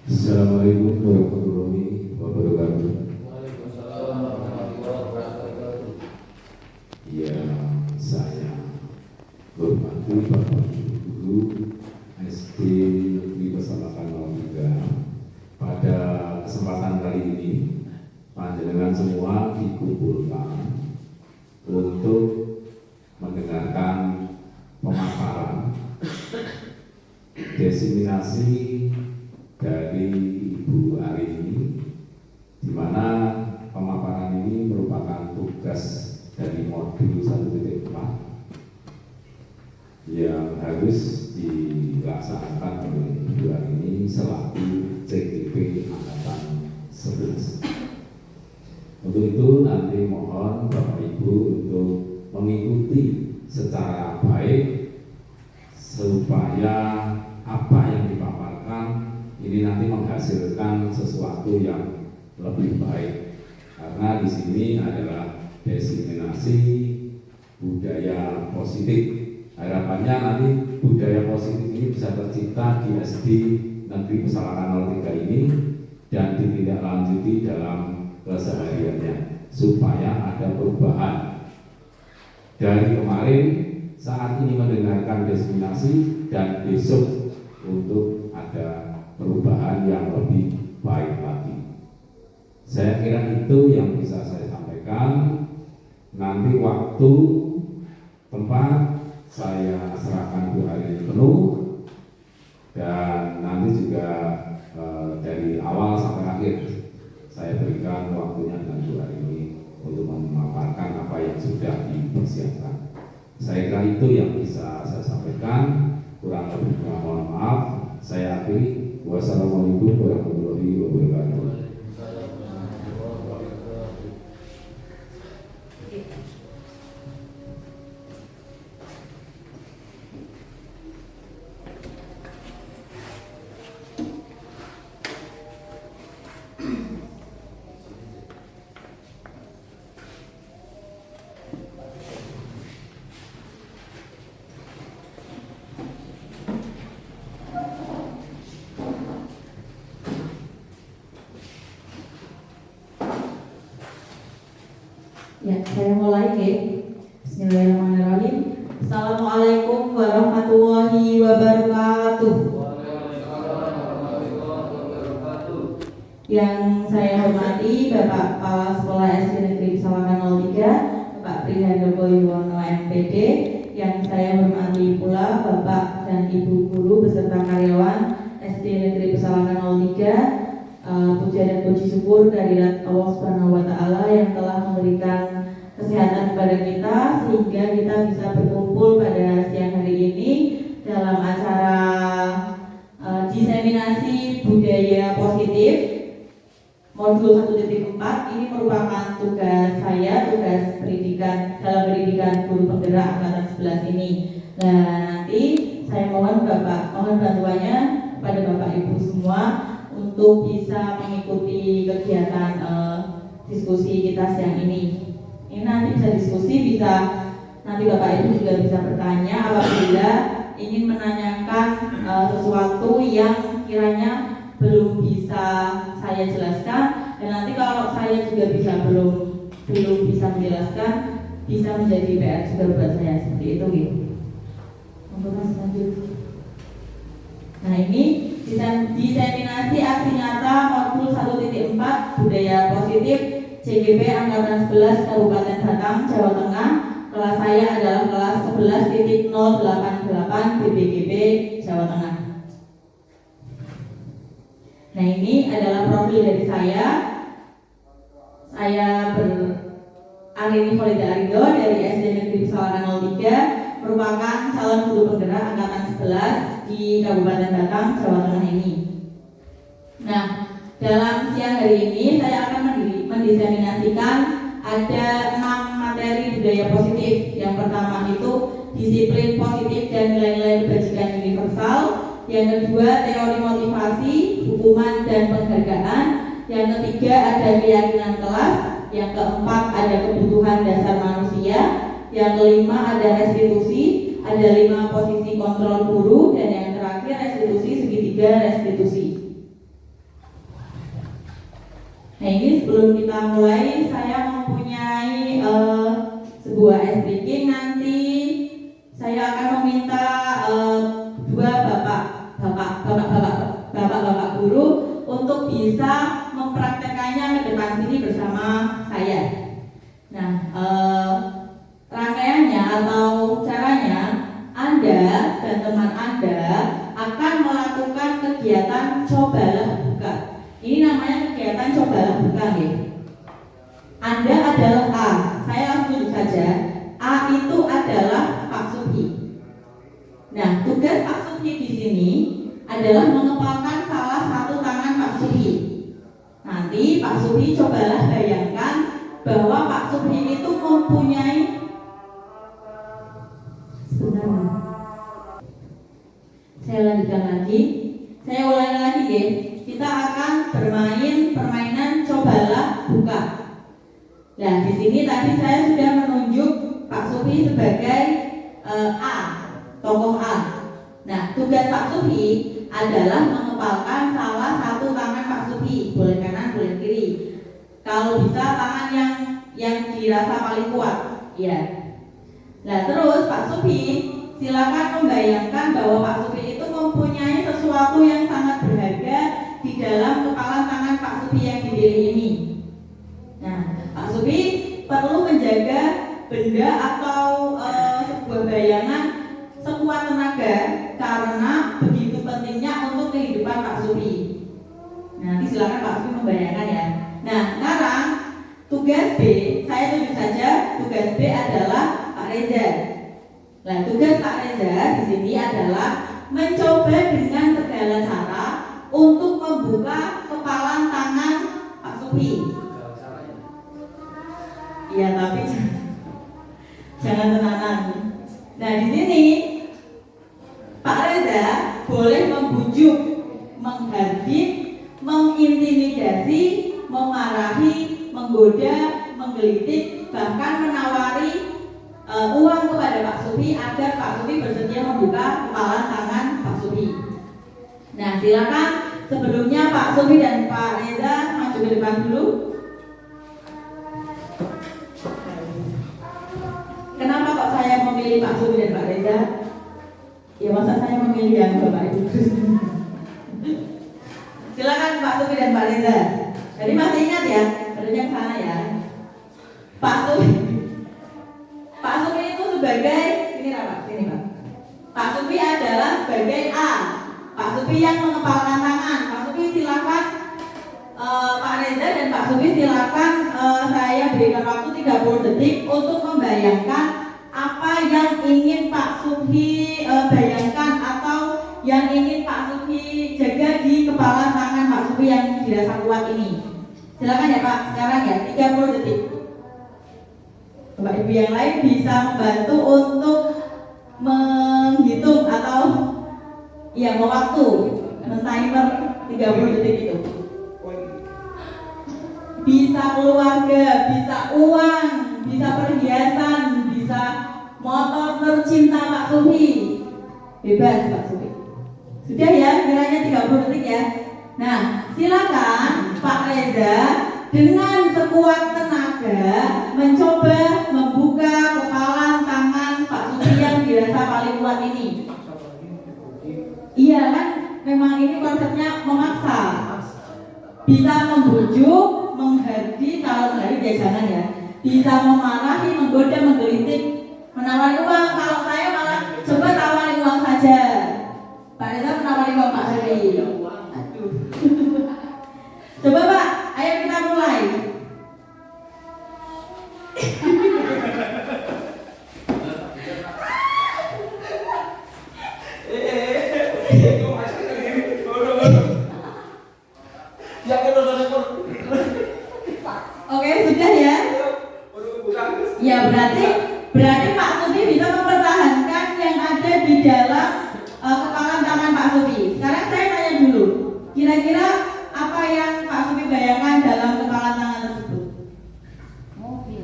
Assalamualaikum warahmatullahi wabarakatuh. Waalaikumsalam warahmatullahi wabarakatuh. Yang saya hormati Bapak Ibu Guru SD Negeri Pesalakan 03. Pada kesempatan kali ini, panjenengan semua dikumpulkan untuk mendengarkan pemaparan diseminasi dari Ibu Arini, di mana pemaparan ini merupakan tugas dari modul 1.4 yang harus dilaksanakan oleh Ibu Arini selaku CGP Angkatan 11. Untuk itu nanti mohon Bapak Ibu untuk mengikuti secara baik supaya apa yang dipaparkan ini nanti menghasilkan sesuatu yang lebih baik, karena di sini adalah diseminasi budaya positif. Harapannya nanti budaya positif ini bisa tercipta di SD Negeri Pesalakan 03 ini dan ditindaklanjuti dalam kesehariannya supaya ada perubahan. Dari kemarin saat ini mendengarkan diseminasi dan besok untuk ada perubahan yang lebih baik lagi. Saya kira itu yang bisa saya sampaikan. Nanti waktu tempat saya serahkan Bu Arini penuh, dan nanti juga dari awal sampai akhir saya berikan waktunya dengan Bu Arini untuk memaparkan apa yang sudah dipersiapkan. Saya kira itu yang bisa saya sampaikan. Kurang lebih mohon maaf. Saya akhiri. Wassalamualaikum warahmatullahi wabarakatuh. Ya, saya mulai ya. Bismillahirrahmanirrahim. Assalamualaikum warahmatullahi wabarakatuh. Yang saya hormati Bapak Kepala Sekolah SD Negeri Pesalakan 03, Bapak Prihandopo Yuwono MPD. Yang saya hormati pula Bapak dan Ibu Guru beserta karyawan SD Negeri Pesalakan 03. Puja dan puji syukur kehadirat Allah Subhanahu wa Ta'ala yang telah memberikan kesehatan kepada kita sehingga kita bisa berkumpul pada siang hari ini dalam acara diseminasi budaya positif modul 1.4. Ini merupakan tugas saya, tugas pendidikan dalam pendidikan guru penggerak angkatan 11 ini. Nah, nanti saya mohon bantuannya pada Bapak Ibu semua untuk bisa mengikuti kegiatan diskusi kita siang ini. Ini nanti bisa diskusi, bisa nanti Bapak Ibu juga bisa bertanya apabila ingin menanyakan sesuatu yang kiranya belum bisa saya jelaskan, dan nanti kalau saya juga belum bisa menjelaskan, bisa menjadi PR juga buat saya seperti itu gitu. Untuk lanjut. Nah, ini diseminasi aksi nyata modul 1.4 budaya positif CGP Angkatan 11 Kabupaten Batang, Jawa Tengah. Kelas saya adalah kelas 11.088 BPGB Jawa Tengah. Nah, ini adalah profil dari saya. Saya Arini Kholida Arido dari SD Negeri Pesalakan 03, merupakan calon guru penggerak angkatan 11 di Kabupaten Batang, Jawa Tengah ini. Nah, dalam siang hari ini saya akan mendiseminasikan ada 6 materi budaya positif. Yang pertama itu disiplin positif dan nilai-nilai kebajikan universal. Yang kedua teori motivasi, hukuman dan penghargaan. Yang ketiga ada keyakinan kelas. Yang keempat ada kebutuhan dasar manusia. Yang kelima ada restitusi. Ada 5 posisi kontrol guru. Dan yang terakhir restitusi segitiga restitusi. ini sebelum kita mulai saya mempunyai sebuah speaking. Nanti saya akan meminta dua bapak guru untuk bisa mempraktekannya ke depan sini bersama saya. Nah, rangkaiannya atau caranya, Anda dan teman Anda akan melakukan kegiatan cobalah buka. Ini namanya kegiatan cobalah buka ya. Anda adalah A, saya langsung tunjuk saja. A itu adalah Pak Subhi. Nah, tugas Pak Subhi di sini adalah mengepalkan salah satu tangan Pak Subhi. Nanti Pak Subhi cobalah bayangkan bahwa Pak Subhi itu mempunyai saya lanjutkan lagi. Saya ulangi lagi ya. Kita akan bermain permainan cobalah buka. Nah, di sini tadi saya sudah menunjuk Pak Subhi sebagai A, tokoh A. Nah, tugas Pak Subhi adalah mengepalkan salah satu tangan Pak Subhi, boleh kanan, boleh kiri. Kalau bisa tangan yang dirasa paling kuat, ya. Nah, terus Pak Subhi silakan membayangkan bahwa Pak Subhi itu mempunyai sesuatu yang sangat berharga di dalam kepalan tangan Pak Subhi yang dipilih ini. Nah, Pak Subhi perlu menjaga benda atau sebuah bayangan sekuat tenaga karena begitu pentingnya untuk kehidupan Pak Subhi. Nanti silakan Pak Subhi membayangkan ya. Nah, sekarang tugas B, saya tunjuk saja. Tugas B adalah Pak Reza. Nah, tugas Pak Reza di sini adalah mencoba dengan segala cara untuk membuka kepalan tangan Pak Subhi. Iya, tapi jangan tenanan. Nah, di sini Pak Reza boleh membujuk, menghardik, mengintimidasi, memarahi, menggoda, menggelitik, bahkan menawari uang kepada Pak Subhi agar Pak Subhi bersedia membuka kepalan tangan Pak Subhi. Nah, silakan sebelumnya Pak Subhi dan Pak Reza maju ke depan dulu. Kenapa kok saya memilih Pak Subhi dan Pak Reza? Ya, masa saya memilih yang Bapak Ibu terus. Silakan Pak Subhi dan Pak Reza. Jadi masih ingat ya, barunya ke sana ya. Pak Subhi itu sebagai sini Pak. Pak Subhi adalah sebagai A. Pak Subhi yang mengepalkan tangan. Pak Subhi silakan Pak Reza dan Pak Subhi silakan saya berikan waktu 30 detik untuk membayangkan apa yang ingin Pak Subhi bayangkan atau yang ingin Pak Subhi jaga di kepala tangan Pak Subhi yang dirasa kuat ini. Silakan ya Pak, sekarang ya 30 detik. Bapak Ibu yang lain bisa membantu untuk menghitung atau ya mewaktu, men-timer 30 detik itu. Bisa keluarga, bisa uang, bisa perhiasan, bisa motor tercinta Pak Subhi. Bebas Pak Subhi. Sudah ya, kiranya 30 detik ya. Nah, silakan Pak Reza dengan sekuat tenaga mencoba membuka kepalan tangan Pak Subhi yang dirasa paling kuat ini. Iya kan, memang ini konsepnya memaksa. Bisa membujuk, menghardik, kalau menghardik ya jangan ya. Bisa memarahi, menggoda, menggelitik, menawari uang. Kalau saya malah coba tawari uang saja. Pak Reza menawari uang Pak Subhi. Aduh. Coba Pak, ayo kita mulai. Oke, sudah ya. Ya, berarti Pak Subhi bisa mempertahankan yang ada di dalam kepalan tangan Pak Subhi. Sekarang saya tanya dulu, kira-kira apa yang Pak Subhi bayangkan dalam kepalan tangan tersebut? Mobil.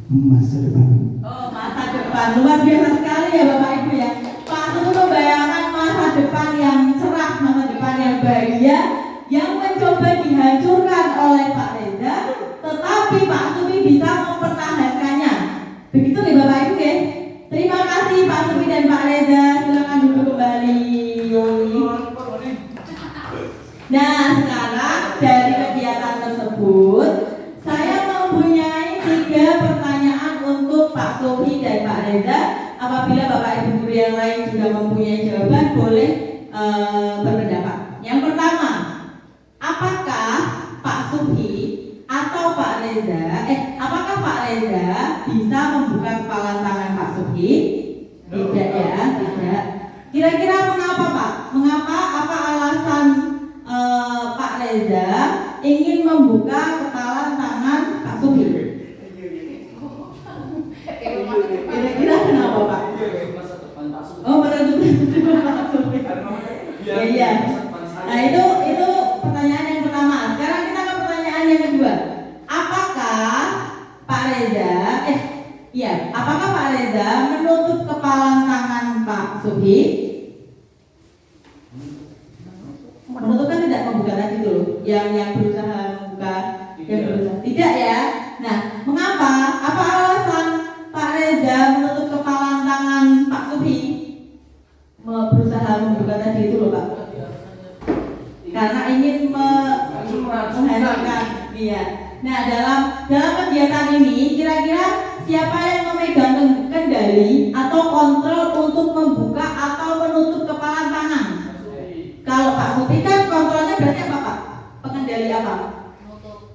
Masa depan. Oh, masa depan. Luar biasa sekali ya Bapak Ibu ya. Pak Subhi membayangkan masa depan yang cerah, masa depan yang bahagia, yang mencoba coba dihancurkan oleh Pak Reza, tetapi Pak Supi bisa mempertahankannya. Begitu nih Bapak Ibu ya. Terima kasih Pak Supi dan Pak Reza. Silakan duduk kembali. Nah, sekarang dari kegiatan tersebut saya mempunyai 3 pertanyaan untuk Pak Supi dan Pak Reza. Apabila Bapak Ibu guru yang lain juga mempunyai jawaban, boleh berpendapat. Yang pertama, apakah Pak Supi atau Pak Reza, apakah Pak Reza bisa membuka kepala tangan Pak Supi? Tidak ya, tidak. Kira-kira mengapa Pak? Mengapa? Apa alasan Pak Reza ingin membuka kepala tangan Pak Supi? Kira-kira kenapa Pak? Oh, menentukan Pak Supi. Iya. Nah itu pertanyaan yang pertama. Sekarang kita ke pertanyaan yang kedua. Apakah Pak Reza, apakah Pak Reza menutup kepala tangan Pak Supi? Menutup kan tidak membuka tadi dulu. Yang berusaha membuka, yang berusaha tidak ya. Nah, mengapa? Apa alasan Pak Reza menutup kepala tangan Pak Supi? Berusaha membuka tadi itu loh Pak. Karena ingin menghancurkan. Iya. Nah, dalam kegiatan ini kira-kira siapa yang memegang kendali atau kontrol untuk membuka atau menutup kepala tangan? Kalau Pak Supi kan kontrolnya berarti apa Pak? Pengendali apa?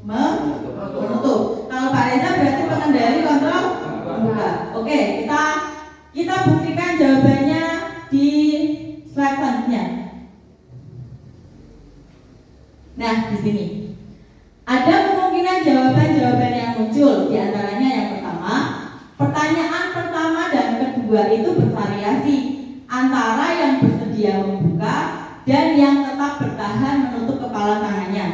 Menutup. Kalau Pak Reza berarti pengendali kontrol membuka. Oke, kita buktikan jawabannya di slide selanjutnya. Nah, di sini ada kemungkinan jawaban-jawaban yang muncul. Di antaranya yang pertama, pertanyaan pertama dan kedua itu bervariasi antara yang bersedia membuka dan yang tetap bertahan menutup kepala tangannya.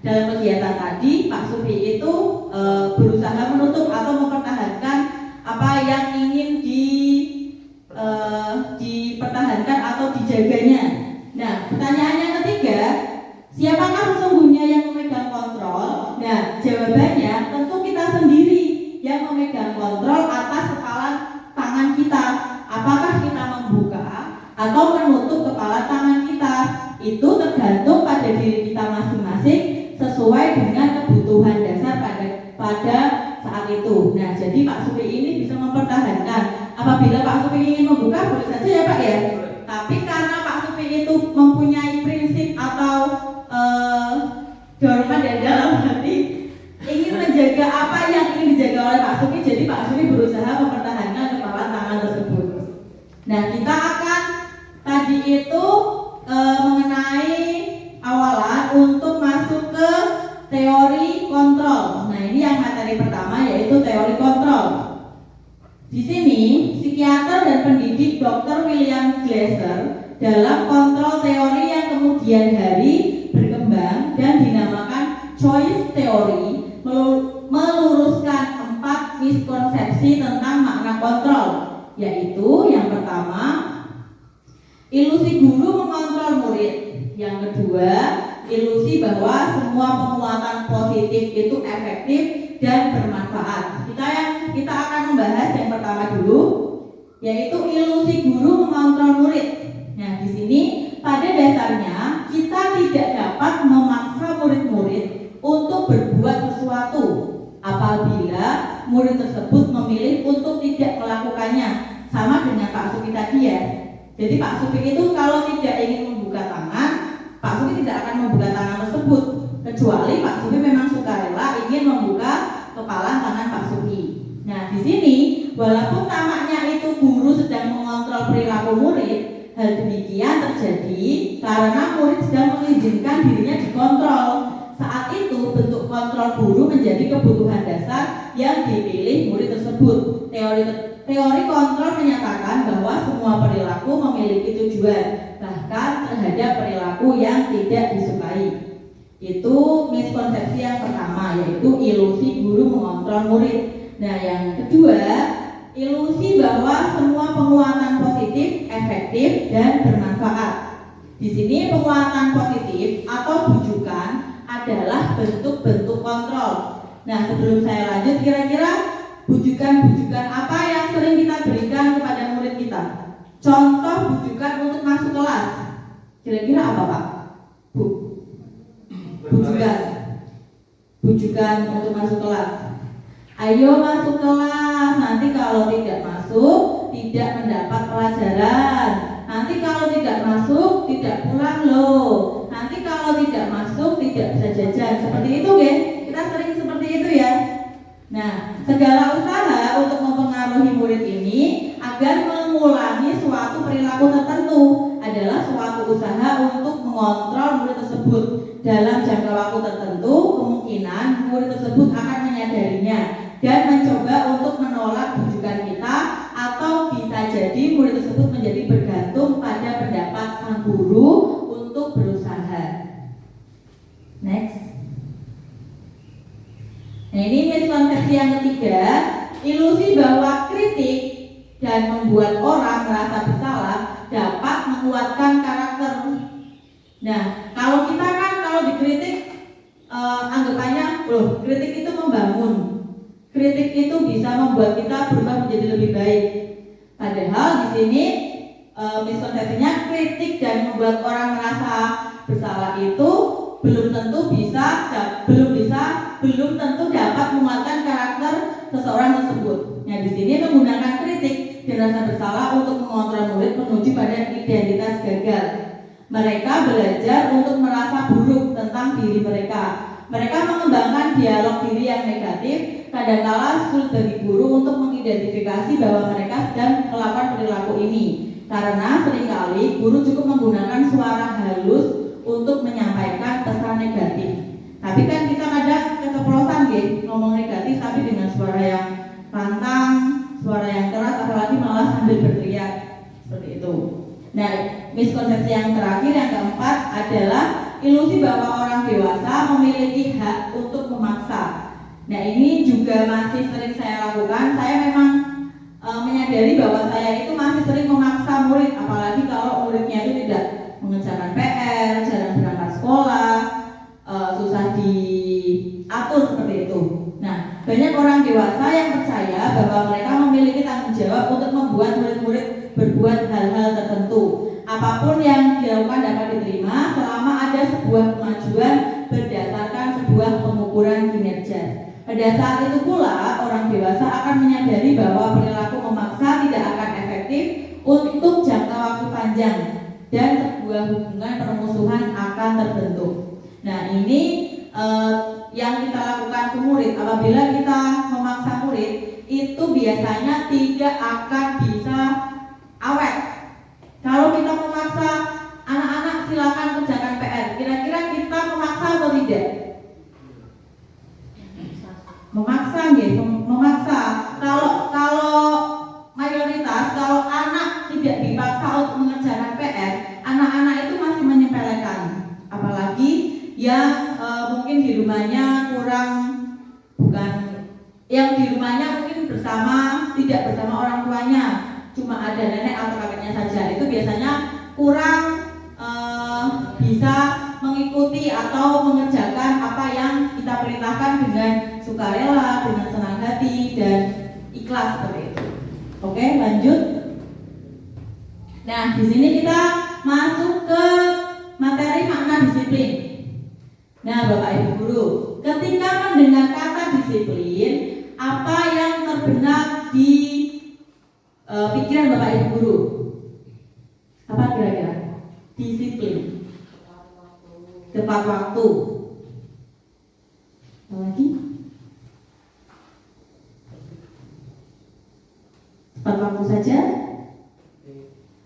Dalam kegiatan tadi, Pak Supi itu berusaha menutup atau mempertahankan apa yang ingin dipertahankan atau dijaganya. Nah, pertanyaan yang ketiga, siapakah sesungguhnya yang memegang kontrol? Nah, jawabannya tentu kita sendiri yang memegang kontrol atas kepala tangan kita. Apakah kita membuka atau menutup kepala tangan kita? Itu tergantung pada diri kita masing-masing sesuai dengan kebutuhan dasar pada saat itu. Nah, jadi Pak Supi ini bisa mempertahankan. Apabila Pak Supi ingin membuka, boleh saja ya Pak ya. Tapi karena Pak Supi itu mempunyai prinsip atau dorongan dari dalam hati ingin menjaga apa yang ingin dijaga oleh Pak Supi, jadi Pak Supi berusaha mempertahankan kepala tangan tersebut. Nah, kita akan tadi itu mengenai awalan untuk masuk ke teori kontrol. Nah, ini yang materi pertama yaitu teori kontrol. Di sini psikiater dan pendidik Dr. William Glasser dalam kontrol teori yang kemudian hari berkembang dan dinamakan choice theory meluruskan 4 miskonsepsi tentang makna kontrol, yaitu yang pertama, ilusi guru mengontrol murid. Yang kedua, ilusi bahwa semua penguatan positif itu efektif dan bermanfaat. Kita akan membahas yang pertama dulu, yaitu ilusi guru mengontrol murid. Nah, di sini pada dasarnya kita tidak dapat memaksa murid-murid untuk berbuat sesuatu apabila murid tersebut memilih untuk tidak melakukannya. Sama dengan Pak Supi tadi ya. Jadi Pak Supi itu kalau tidak ingin membuka tangan, Pak Supi tidak akan membuka tangan tersebut, kecuali Pak Supi memang sukarela ingin membuka kepala tangan Pak Supi. Nah, di sini walaupun tampaknya itu guru sedang mengontrol perilaku murid, hal demikian terjadi karena murid sedang mengizinkan dirinya dikontrol. Saat itu bentuk kontrol guru menjadi kebutuhan dasar yang dipilih murid tersebut. Teori kontrol menyatakan bahwa semua perilaku memiliki tujuan, bahkan terhadap perilaku yang tidak disukai. Itu miskonsepsi yang pertama, yaitu ilusi guru mengontrol murid. Nah, yang kedua, ilusi bahwa semua penguatan positif efektif dan bermanfaat. Di sini penguatan positif atau bujukan bentuk-bentuk kontrol. Nah, sebelum saya lanjut, kira-kira bujukan-bujukan apa yang sering kita berikan kepada murid kita? Contoh bujukan untuk masuk kelas. Kira-kira apa, Pak? Bu? Bujukan untuk masuk kelas. Ayo masuk kelas, nanti kalau tidak masuk, tidak mendapat pelajaran. Nanti kalau tidak masuk, tidak pulang loh. Nanti kalau tidak masuk, tidak bisa jajan. Seperti itu, kan? Kita sering seperti itu ya. Nah, segala usaha untuk mempengaruhi murid ini agar mengulangi suatu perilaku tertentu adalah suatu usaha untuk mengontrol murid tersebut. Dalam jangka waktu tertentu, kemungkinan murid tersebut akan menyadarinya dan mencoba untuk menolak bujukan kita, atau bisa jadi murid tersebut menjadi bergantung pada pendapat sang guru untuk berusaha. Next. Nah, ini miskonsepsi yang ketiga, ilusi bahwa kritik dan membuat orang merasa bersalah dapat menguatkan karakter. Nah, kalau kita kan kalau dikritik anggapannya, loh, kritik itu membangun. Kritik itu bisa membuat kita berubah menjadi lebih baik. Padahal di sini miskonsepsinya kritik dan membuat orang merasa bersalah itu belum tentu dapat menguatkan karakter seseorang tersebut. Nah, di sini menggunakan kritik dan rasa bersalah untuk mengontrol murid menuju pada identitas gagal. Mereka belajar untuk merasa buruk tentang diri mereka. Mereka mengembangkan dialog diri yang negatif. Kadangkala sulit bagi guru untuk mengidentifikasi bahwa mereka sedang melakukan perilaku ini, karena seringkali guru cukup menggunakan suara halus untuk menyampaikan pesan negatif. Tapi kan kita kadang keceplosan ngomong negatif tapi dengan suara yang lantang, suara yang keras, apalagi malah sambil berteriak seperti itu. Nah, miskonsepsi yang terakhir, yang keempat, adalah ilusi bahwa orang dewasa memiliki hak untuk memaksa. Nah, ini juga masih sering saya lakukan. Saya memang menyadari bahwa saya itu masih sering memaksa murid, apalagi kalau muridnya itu tidak mengerjakan PR, jarang berangkat sekolah, susah diatur seperti itu. Nah, banyak orang dewasa yang percaya bahwa mereka memiliki tanggung jawab untuk membuat murid-murid berbuat hal-hal tertentu. Apapun yang dilakukan dapat diterima selama ada sebuah kemajuan berdasarkan sebuah pengukuran kinerja. Pada saat itu pula, orang dewasa akan menyadari bahwa perilaku memaksa tidak akan efektif untuk jangka waktu panjang dan sebuah hubungan permusuhan akan terbentuk. Nah, ini yang kita lakukan ke murid. Apabila kita memaksa murid, itu biasanya tidak akan bisa awet. Kalau kita memaksa anak-anak silakan kerjakan PR, kira-kira kita memaksa atau tidak? Memaksa, memaksa. Kalau mayoritas, kalau anak tidak dipaksa untuk mengerjakan PR, anak-anak itu masih menyepelekan. Apalagi yang mungkin di rumahnya yang di rumahnya mungkin tidak bersama orang tuanya, cuma ada nenek atau kakeknya saja, itu biasanya kurang bisa mengikuti atau mengerjakan apa yang kita perintahkan dengan sukarela, dengan senang hati dan ikhlas seperti itu. Oke, lanjut. Nah, di sini kita masuk ke materi makna disiplin. Nah, Bapak Ibu guru, ketika mendengar kata disiplin, apa yang terbenak di pikiran Bapak Ibu guru? Apa kira-kira? Disiplin. Tepat waktu. Apa lagi? Tepat waktu saja.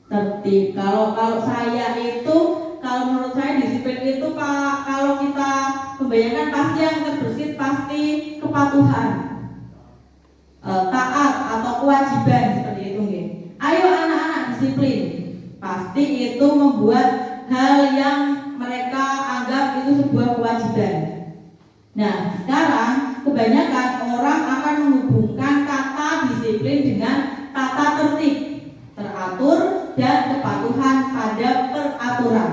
Tertib. Kalau saya itu, kalau menurut saya disiplin itu Pak, kalau kita membayangkan pasti yang terbersit pasti kepatuhan, taat atau kewajiban seperti itu. Ayo anak-anak disiplin. Pasti itu membuat hal yang mereka anggap itu sebuah kewajiban. Nah, sekarang kebanyakan orang akan menghubungkan kata disiplin dengan tata tertib, teratur, dan kepatuhan pada peraturan.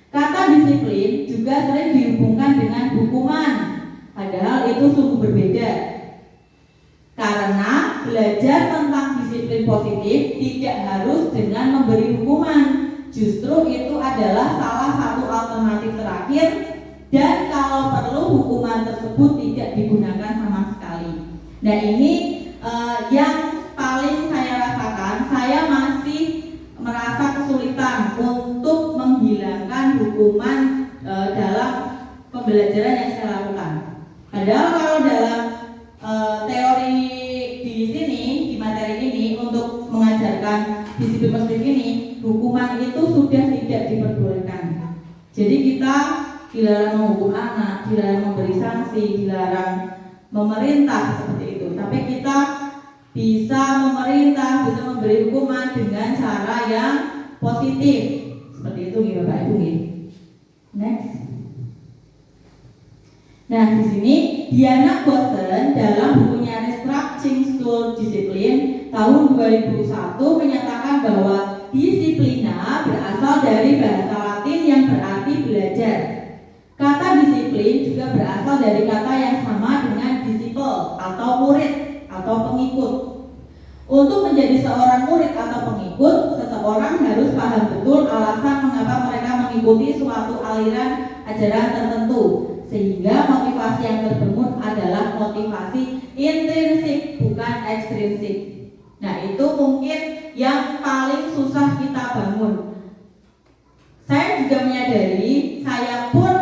Kata disiplin disiplin juga sering dihubungkan dengan hukuman, padahal itu sungguh berbeda. Karena belajar tentang disiplin positif tidak harus dengan memberi hukuman. Justru itu adalah salah satu alternatif terakhir, dan kalau perlu hukuman tersebut tidak digunakan sama sekali. Nah ini yang paling saya rasakan. Saya masih merasa kesulitan untuk menghilangkan hukuman dalam pembelajaran yang saya lakukan. Padahal kalau dalam teori di sini, di materi ini, untuk mengajarkan disiplin positif ini, hukuman itu sudah tidak diperbolehkan. Jadi kita dilarang menghukum anak, dilarang memberi sanksi, dilarang memerintah seperti itu. Tapi kita bisa memerintah, bisa memberi hukuman dengan cara yang positif. Seperti itu nih Bapak Ibu nih. Next. Nah, di sini Diana Gossen dalam bukunya Restructuring School Discipline tahun 2001 menyatakan bahwa disiplina berasal dari bahasa Latin yang berarti belajar. Kata disiplin juga berasal dari kata yang sama dengan disciple atau murid atau pengikut. Untuk menjadi seorang murid atau pengikut, seseorang harus paham betul alasan mengapa mereka mengikuti suatu aliran ajaran tertentu, sehingga motivasi yang terbangun adalah motivasi intrinsik, bukan ekstrinsik. Nah, itu mungkin yang paling susah kita bangun. Saya juga menyadari, saya pun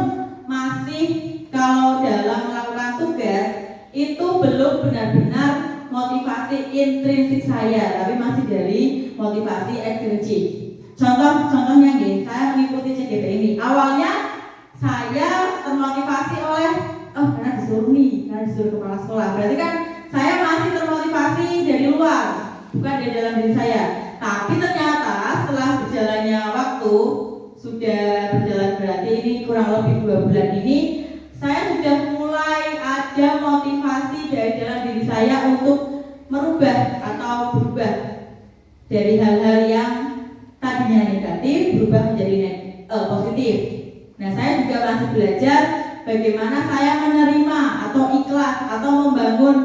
masih kalau dalam melakukan tugas itu belum benar-benar motivasi intrinsik saya, tapi masih dari motivasi ekstrinsik. Contohnya nih, saya mengikuti CGP ini. Awalnya saya termotivasi oleh karena disuruh kepala sekolah. Berarti kan saya masih termotivasi dari luar, bukan dari dalam diri saya. Tapi ternyata setelah berjalannya waktu, sudah berjalan berarti ini kurang lebih 2 bulan ini, saya sudah mulai ada motivasi dari dalam diri saya untuk merubah atau berubah dari hal-hal yang tadinya negatif berubah menjadi positif. Nah, saya juga masih belajar bagaimana saya menerima atau ikhlas atau membangun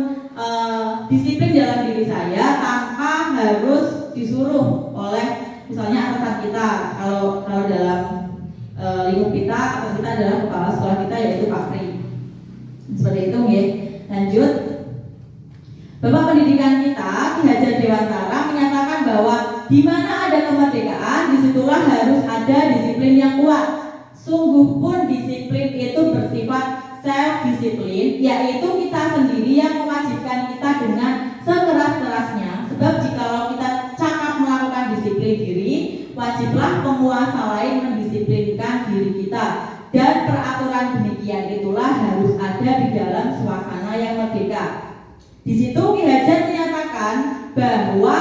disiplin dalam diri saya tanpa harus disuruh oleh misalnya atasan kita. Kalau dalam lingkup kita, atau kita adalah kepala sekolah kita yaitu Pak Pri. Seperti itu ya. Lanjut. Bapak pendidikan kita, Ki Hajar Dewantara menyatakan bahwa di mana ada kemerdekaan, disitulah harus ada disiplin yang kuat. Sungguh pun disiplin itu bersifat self-disiplin, yaitu kita sendiri yang mewajibkan kita dengan sekeras-kerasnya. Sebab jikalau kita cakap melakukan disiplin diri, wajiblah penguasa lain mendisiplinkan diri kita. Dan peraturan demikian itulah harus ada di dalam suasana yang merdeka. Di situ Ki Hajar menyatakan bahwa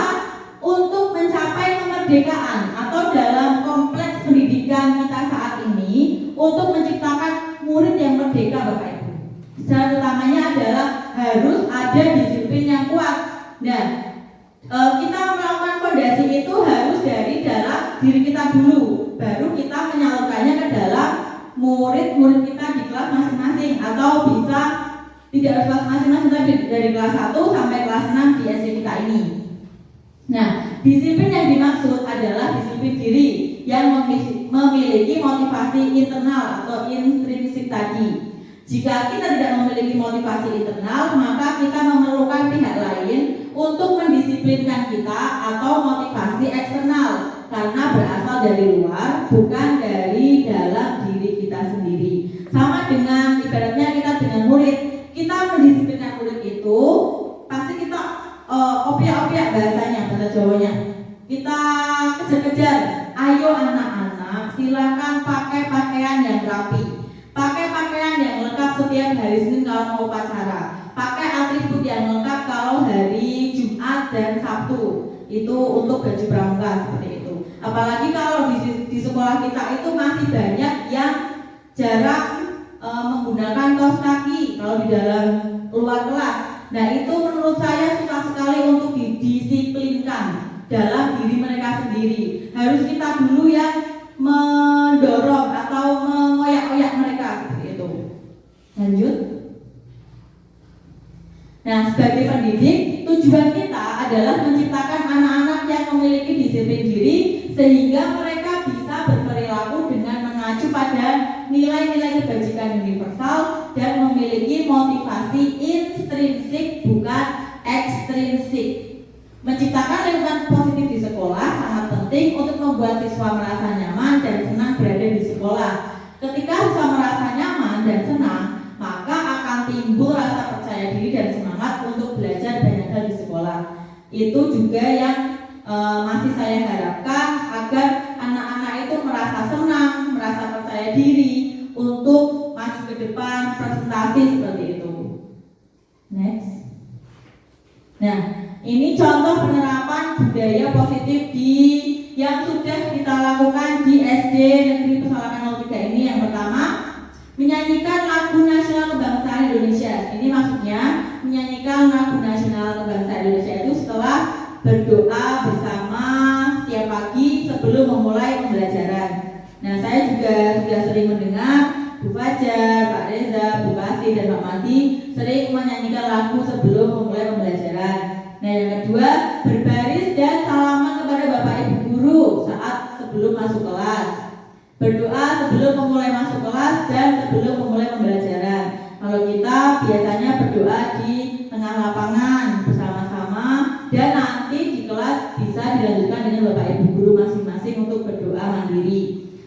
untuk mencapai kemerdekaan atau dalam kompleks pendidikan kita saat ini, untuk menciptakan murid yang merdeka Bapak Ibu, syarat utamanya adalah harus ada disiplin yang kuat. Nah, kita melakukan fondasi itu harus dari dalam diri kita dulu, baru kita menyalurkannya ke dalam murid-murid kita di kelas masing-masing, atau bisa tidak harus kelas masing-masing, tapi dari kelas 1 sampai kelas 6 di SD kita ini. Nah, disiplin yang dimaksud adalah disiplin diri yang memiliki motivasi internal atau intrinsik tadi. Jika kita tidak memiliki motivasi internal, maka kita memerlukan pihak lain untuk mendisiplinkan kita, atau motivasi eksternal karena berasal dari luar, bukan dari dalam diri kita sendiri. Sama dengan ibaratnya kita dengan murid, kita mendisiplinkan murid itu pasti kita opiak-opiak bahasanya, bahasa Jawanya. Kita kejar-kejar, ayo anak-anak silakan pakai pakaian yang rapi, pakai pakaian yang lengkap setiap hari Senin kalau mau upacara, pakai atribut yang lengkap kalau hari Jumat dan Sabtu, itu untuk baju pramuka seperti itu. Apalagi kalau di sekolah kita itu masih banyak yang jarang menggunakan kaos kaki kalau di dalam luar kelas. Nah, itu menurut saya susah sekali untuk didisiplinkan dalam diri mereka sendiri. Harus kita dulu yang mendorong atau mengoyak Lanjut. Nah, sebagai pendidik, tujuan kita adalah menciptakan anak-anak yang memiliki disiplin diri sehingga mereka bisa berperilaku dengan mengacu pada nilai-nilai kebajikan universal dan memiliki motivasi intrinsik bukan ekstrinsik. Menciptakan lingkungan positif di sekolah sangat penting untuk membuat siswa merasa nyaman dan senang berada di sekolah. Ketika siswa merasa nyaman dan senang, maka akan timbul rasa percaya diri dan semangat untuk belajar banyak hal di sekolah. Itu juga yang masih saya harapkan agar anak-anak itu merasa senang, merasa percaya diri untuk maju ke depan, presentasi seperti itu. Next. Nah, ini contoh penerapan budaya positif yang sudah kita lakukan di SD Negeri Pesalakan 03 ini. Yang pertama, menyanyikan lagu nasional kebangsaan Indonesia. Ini maksudnya menyanyikan lagu nasional kebangsaan Indonesia itu setelah berdoa bersama setiap pagi sebelum memulai pembelajaran. Nah, saya juga sudah sering mendengar Bu Fajar, Pak Reza, Bu Kasih, dan Pak Mati sering menyanyikan lagu sebelum memulai pembelajaran. Nah, yang kedua, berbaris dan salaman kepada Bapak Ibu guru saat sebelum masuk kelas. Berdoa sebelum memulai masuk kelas dan sebelum memulai pembelajaran. Kalau kita biasanya berdoa di tengah lapangan bersama-sama dan nanti di kelas bisa dilanjutkan dengan Bapak Ibu guru masing-masing untuk berdoa mandiri.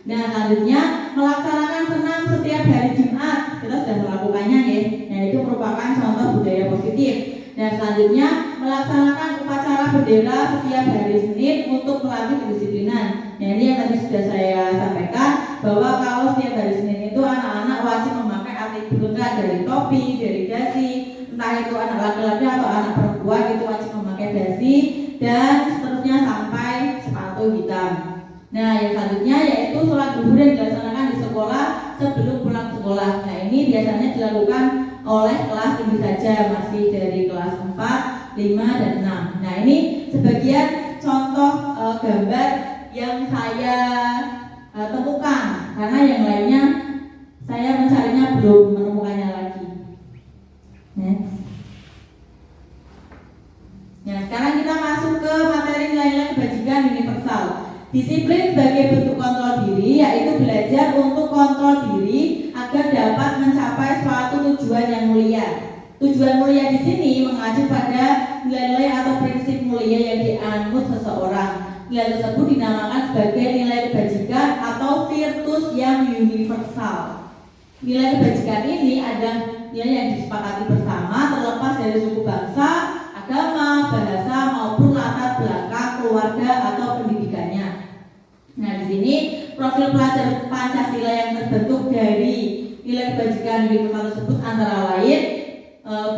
Nah, selanjutnya melaksanakan senam setiap hari Jumat. Kita sudah melakukannya ya. Nah, itu merupakan contoh budaya positif. Dan selanjutnya melaksanakan upacara bendera setiap hari Senin untuk melatih kedisiplinan. Nah, ini yang tadi sudah saya sampaikan bahwa kalau setiap hari Senin itu anak-anak wajib memakai atribut lengkap dari topi, dari dasi, entah itu anak laki-laki atau anak perempuan itu wajib memakai dasi dan seterusnya sampai sepatu hitam. Nah, yang selanjutnya yaitu sholat zuhur yang dilaksanakan di sekolah sebelum pulang sekolah. Nah, ini biasanya dilakukan oleh kelas tinggi saja, masih dari kelas 4, 5, dan 6. Nah, ini sebagian contoh gambar yang saya temukan, karena yang lainnya saya mencarinya belum menemukannya lagi. Next. Nah, sekarang kita masuk ke materi nilai-nilai kebajikan universal. Disiplin sebagai bentuk kontrol diri, yaitu belajar untuk kontrol diri agar dapat mencapai suatu tujuan yang mulia. Tujuan mulia di sini mengacu pada nilai-nilai atau prinsip mulia yang dianut seseorang. Nilai tersebut dinamakan sebagai nilai kebajikan atau virtus yang universal. Nilai kebajikan ini adalah nilai yang disepakati bersama terlepas dari suku bangsa, agama, bahasa maupun latar belakang keluarga atau pendidikannya. Nah, di sini profil pelajar Pancasila yang terbentuk dari nilai kebajikan universal tersebut antara lain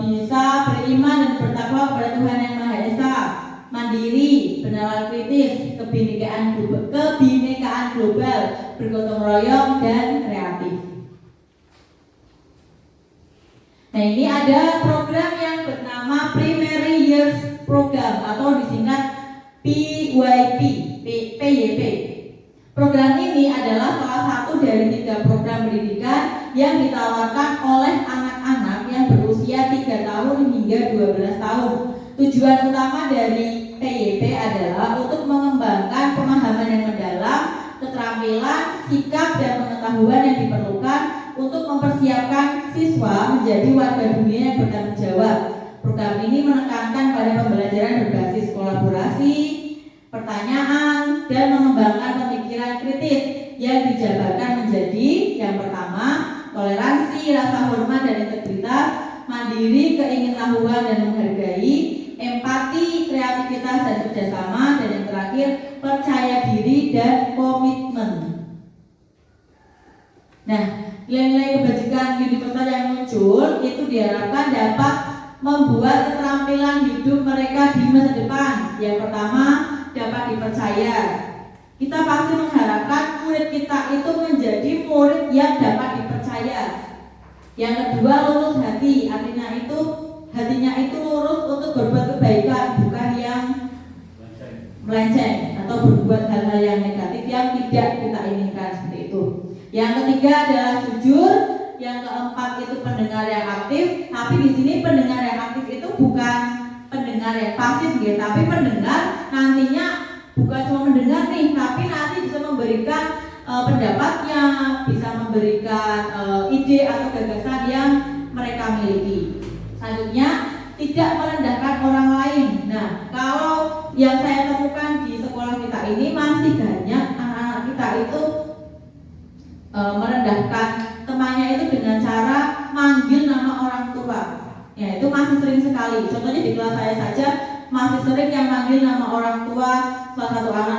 bisa beriman dan bertakwa kepada Tuhan Yang Maha Esa, mandiri, bernalar kritis, kebinekaan global, bergotong royong, dan kreatif. Nah, ini ada program yang bernama Primary Years Program atau disingkat PYP. Program ini adalah salah satu dari 3 program pendidikan yang ditawarkan oleh anak-anak yang berusia 3 tahun hingga 12 tahun. Tujuan utama dari PYP adalah untuk mengembangkan pemahaman yang mendalam, keterampilan, sikap, dan pengetahuan yang diperlukan untuk mempersiapkan siswa menjadi warga dunia yang bertanggung jawab. Program ini menekankan pada pembelajaran berbasis kolaborasi, pertanyaan, dan mengembangkan pemikiran kritis yang dijabarkan menjadi yang pertama, toleransi, rasa hormat dan integritas, mandiri, keingintahuan dan menghargai, empati, kreativitas dan kerjasama, dan yang terakhir, percaya diri dan komitmen. Nah, nilai-nilai kebajikan universal yang muncul itu diharapkan dapat membuat keterampilan hidup mereka di masa depan. Yang pertama, dapat dipercaya. Kita pasti mengharapkan murid kita itu menjadi murid yang dapat dipercaya. Yang kedua, lurus hati, artinya itu hatinya itu lurus untuk berbuat kebaikan, bukan yang melenceng atau berbuat hal-hal yang negatif yang tidak kita inginkan, seperti itu. Yang ketiga adalah jujur. Yang keempat itu pendengar yang aktif, tapi di sini pendengar yang aktif itu bukan pendengar yang pasif gitu, tapi pendengar nantinya bukan cuma mendengar nih, tapi nanti bisa memberikan pendapatnya, bisa memberikan ide atau gagasan yang mereka miliki. Selanjutnya, tidak merendahkan orang lain. Nah, kalau yang saya temukan di sekolah kita ini masih banyak anak-anak kita itu merendahkan temannya itu dengan cara manggil nama orang tua. Ya, itu masih sering sekali. Contohnya di kelas saya saja masih sering yang manggil nama orang tua. Salah satu anak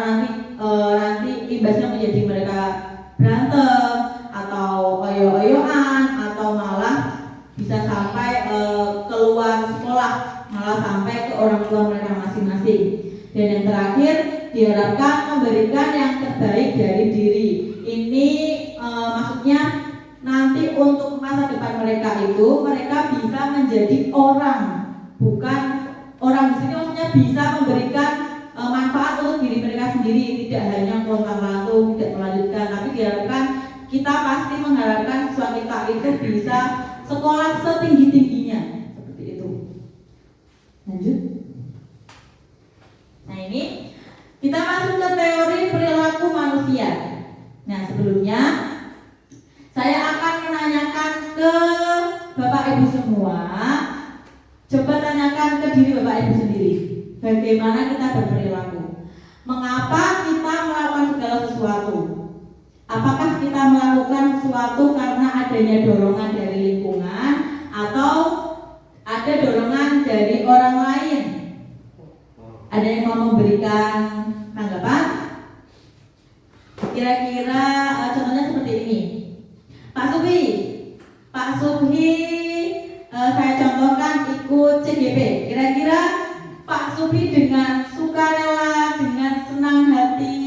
nanti imbasnya menjadi mereka berantem atau oyo-oyoan atau malah bisa sampai keluar sekolah, malah sampai ke orang tua mereka masing-masing. Dan yang terakhir, diharapkan memberikan yang terbaik dari diri. Ini maksudnya nanti untuk masa depan mereka itu mereka bisa menjadi orang, bukan orang di sini maksudnya bisa memberikan manfaat untuk diri mereka sendiri, tidak hanya kontang-lantung, tidak melanjutkan, tapi diharapkan kita pasti mengharapkan siswa kita itu bisa sekolah setinggi-tingginya, seperti itu. Lanjut. Nah, ini kita masuk ke teori perilaku manusia. Nah, sebelumnya saya akan menanyakan ke Bapak Ibu semua. Coba tanyakan ke diri Bapak Ibu sendiri, bagaimana kita berperilaku? Mengapa kita melakukan segala sesuatu? Apakah kita melakukan sesuatu karena adanya dorongan dari lingkungan atau ada dorongan dari orang lain? Ada yang mau memberikan tanggapan? Kira-kira contohnya seperti ini. Pak Subhi, saya contohkan ikut CGP. Kira-kira Pak Subhi dengan sukarela, dengan senang hati,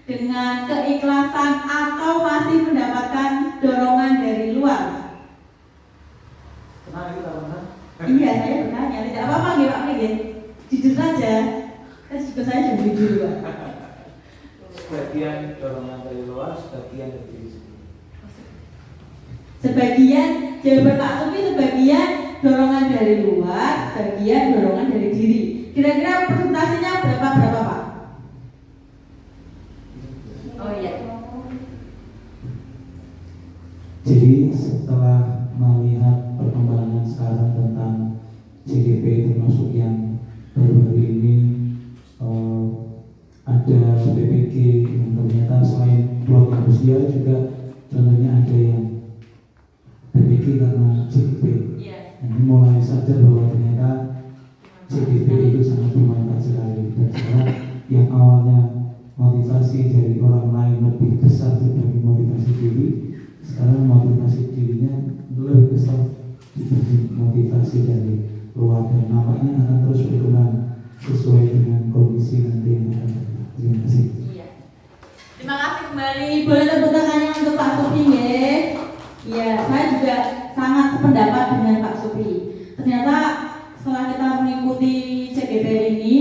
dengan keikhlasan atau masih mendapatkan dorongan dari luar? Iya, saya bertanya. Tidak apa-apa nggih Pak Nggih. Jujur saja. Juga saya jujur Pak. Sebagian dorongan dari luar, sebagian dari diri sendiri. Sebagian, jawaban Pak Supi sebagian dorongan dari luar, sebagian dorongan dari diri. Kira-kira persentasenya berapa Pak? Oh iya. Jadi setelah melihat perkembangan sekarang tentang CGP, termasuk yang baru-baru ini ada PPG yang ternyata selain keluarga usia juga contohnya ada yang PPG karena CGP. Nah, ini mulai sadar bahwa ternyata CGP itu sangat bermanfaat sekali. Dan sekarang yang awalnya motivasi dari orang lain lebih besar dibanding motivasi diri, sekarang motivasi dirinya lebih besar dibanding motivasi dari luar, dan nampaknya akan terus berkembang sesuai dengan kondisi nanti yang akan datang. Terima kasih. Iya. Terima kasih kembali. Boleh tepuk tangannya untuk Pak Supi ya. Iya, saya juga sangat sependapat dengan Pak Supi. Ternyata setelah kita mengikuti CGP ini,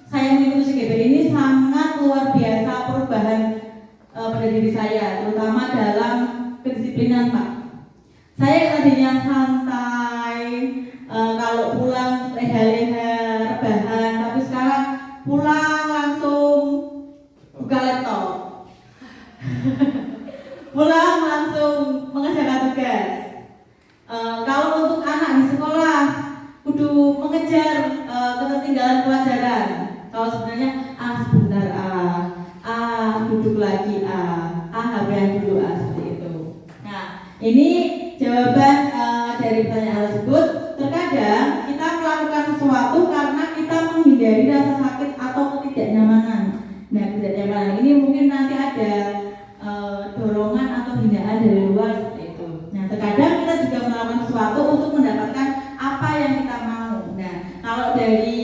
saya mengikuti CGP ini sangat luar biasa perubahan pada diri saya, terutama dalam kedisiplinan Pak. Saya tadinya santai, kalau pulang leha-leha, rebahan, tapi sekarang pulang langsung buka laptop. Pulang langsung mengerjakan tugas. Kalau untuk anak di sekolah kudu mengejar ketertinggalan pelajaran. Kalau sebenarnya sebentar duduk lagi HP dulu seperti itu. Nah, ini jawaban dari pertanyaan tersebut. Terkadang kita melakukan sesuatu karena kita menghindari rasa sakit atau ketidaknyamanan. Nah, ketidaknyamanan ini mungkin nanti ada dorongan atau hinaan dari luar seperti itu. Nah, terkadang kita juga melakukan sesuatu untuk mendapatkan apa yang kita mau. Nah, kalau dari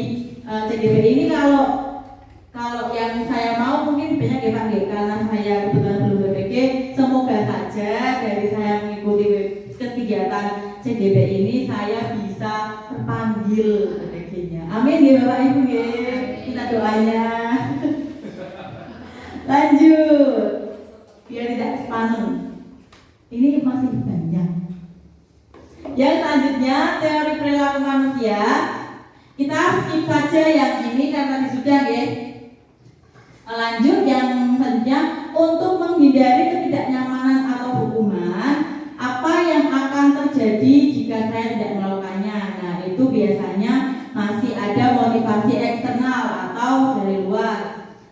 CGP ini kalau yang saya mau mungkin banyak ya Pak, karena saya kebetulan belum BPG. Semoga saja dari saya mengikuti kegiatan CGP ini saya bisa terpanggil BPG-nya. Amin ya Bapak Ibu ya. Kita doanya. Lanjut. Biar tidak sepaneng. Ini masih banyak. Yang selanjutnya teori perilaku manusia. Kita skip saja yang ini karena sudah ya. Lanjut yang selanjutnya, untuk menghindari ketidaknyamanan atau hukuman, apa yang akan terjadi jika saya tidak melakukannya? Nah, itu biasanya masih ada motivasi eksternal atau dari luar.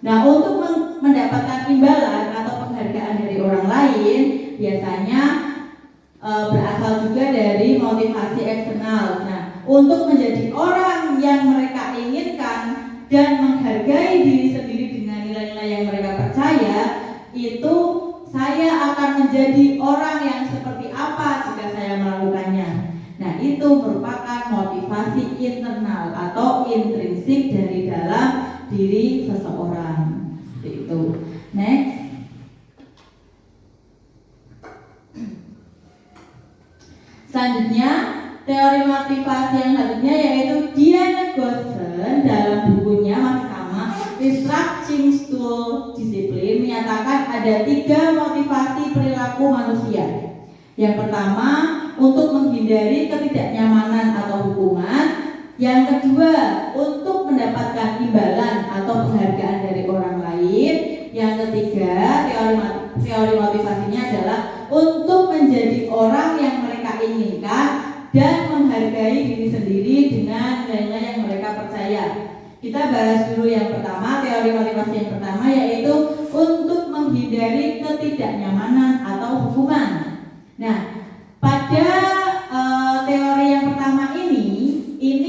Nah, untuk mendapatkan imbalan atau penghargaan dari orang lain, biasanya berasal juga dari motivasi eksternal. Nah, untuk menjadi orang yang mereka inginkan dan menghargai diri sendiri dengan nilai-nilai yang mereka percaya, itu saya akan menjadi orang yang seperti apa jika saya melakukannya. Nah, itu merupakan motivasi internal atau intrinsik dari dalam diri seseorang. Seperti itu. Next. Selanjutnya, teori motivasi yang selanjutnya yaitu Diana Gosson dalam bukunya masih sama, Restructuring Tool Discipline, menyatakan ada 3 motivasi perilaku manusia. Yang pertama, untuk menghindari ketidaknyamanan atau hukuman. Yang kedua, untuk mendapatkan imbalan atau penghargaan dari orang lain. Yang ketiga, teori motivasinya adalah untuk menjadi orang yang mereka inginkan dan menghargai diri sendiri dengan nilai-nilai yang mereka percaya. Kita bahas dulu yang pertama, teori motivasi yang pertama yaitu untuk menghindari ketidaknyamanan atau hukuman. Nah, pada teori yang pertama ini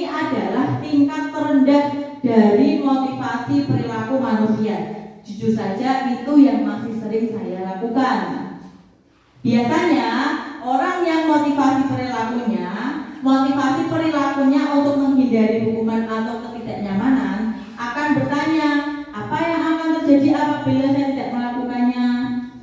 adalah tingkat terendah dari motivasi perilaku manusia. Jujur saja itu yang masih sering saya lakukan. Biasanya orang yang motivasi perilakunya untuk menghindari hukuman atau ketidaknyamanan akan bertanya, apa yang akan terjadi apabila saya tidak melakukannya?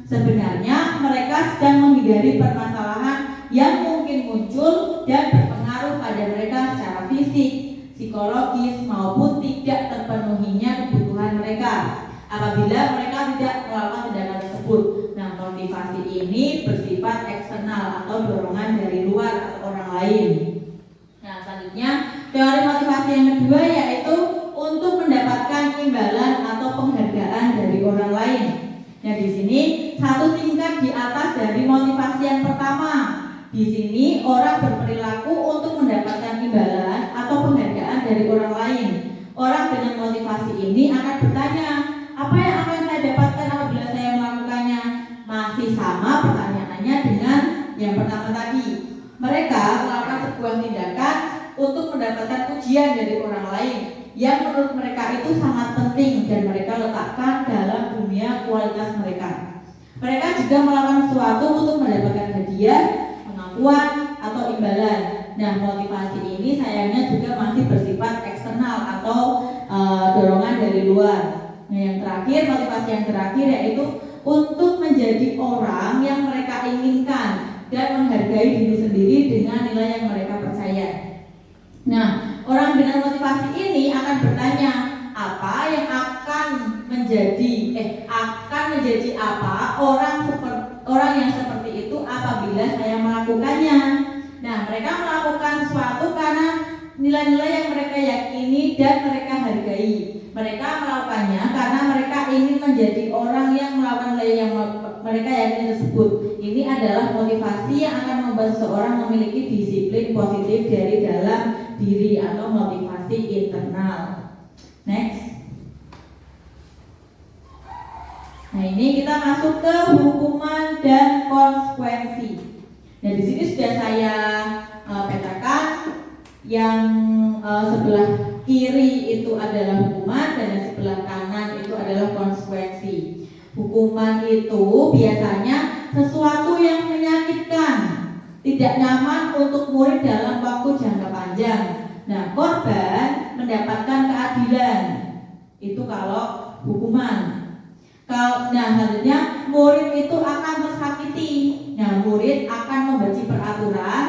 Sebenarnya mereka sedang menghindari permasalahan yang mungkin muncul dan berpengaruh pada mereka secara fisik, psikologis maupun tidak terpenuhinya kebutuhan mereka apabila mereka tidak melakukan tindakan tersebut. Nah, motivasi ini bersifat eksternal atau dorongan dari luar atau orang lain. Nah, selanjutnya teori motivasi yang kedua yaitu untuk mendapatkan imbalan atau penghargaan dari orang lain. Nah, di sini satu tingkat di atas dari motivasi yang pertama. Di sini orang berperilaku untuk mendapatkan imbalan atau penghargaan dari orang lain. Orang dengan motivasi ini akan bertanya, apa yang akan saya dapatkan apabila saya melakukannya? Masih sama pertanyaannya dengan yang pertama tadi. Mereka melakukan sebuah tindakan untuk mendapatkan pujian dari orang lain yang menurut mereka itu sangat penting dan mereka letakkan dalam dunia kualitas mereka. Mereka juga melakukan sesuatu untuk mendapatkan hadiah, pengakuan, atau imbalan. Nah, motivasi ini sayangnya juga masih bersifat eksternal atau dorongan dari luar. Nah, yang terakhir, motivasi yang terakhir yaitu untuk menjadi orang yang mereka inginkan dan menghargai diri sendiri dengan nilai yang mereka percaya. Nah, orang dengan motivasi ini akan bertanya, apa yang akan menjadi apa orang yang seperti itu apabila saya melakukannya. Nah, mereka melakukan sesuatu karena nilai-nilai yang mereka yakini dan mereka hargai. Mereka melakukannya karena mereka ingin menjadi orang yang melakukan nilai yang mereka yakini tersebut. Ini adalah motivasi yang akan membuat seseorang memiliki disiplin positif dari dalam diri atau motivasi internal. Next. Nah, ini kita masuk ke hukuman dan konsekuensi. Nah, di sini sudah saya petakan yang sebelah kiri itu adalah hukuman dan yang sebelah kanan itu adalah konsekuensi. Hukuman itu biasanya sesuatu yang menyakitkan, tidak nyaman untuk murid dalam waktu jangka panjang. Nah, korban mendapatkan keadilan. Itu kalau hukuman. Nah, selanjutnya murid itu akan tersakiti. Nah, murid akan membenci peraturan.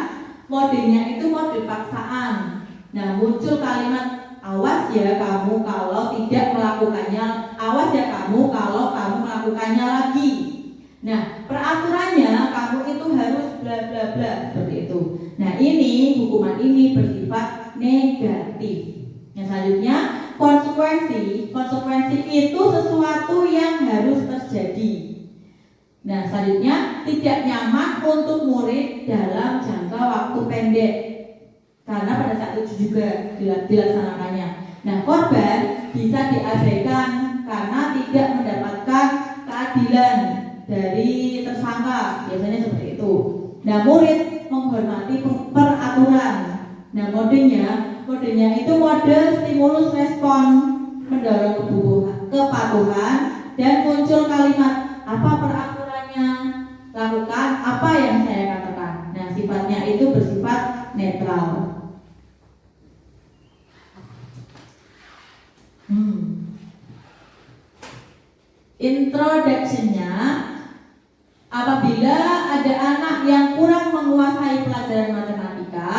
Modenya itu mode paksaan. Nah, muncul kalimat, awas ya kamu kalau tidak melakukannya, awas ya kamu kalau kamu melakukannya lagi. Nah, peraturannya kamu itu harus bla bla bla, seperti itu. Nah, hukuman ini bersifat negatif. Yang selanjutnya, konsekuensi. Konsekuensi itu sesuatu yang harus terjadi. Nah, selanjutnya, tidak nyaman untuk murid dalam jangka waktu pendek, karena pada saat itu juga dilaksanakannya. Nah, korban bisa diabaikan karena tidak mendapatkan keadilan dari tersangka, biasanya seperti itu. Nah, murid menghormati peraturan. Nah, modenya itu mode stimulus respon, mendorong kepatuhan, dan muncul kalimat apa peraturannya, lakukan apa yang saya katakan. Nah, sifatnya itu bersifat netral. Introduction-nya, apabila ada anak yang kurang menguasai pelajaran matematika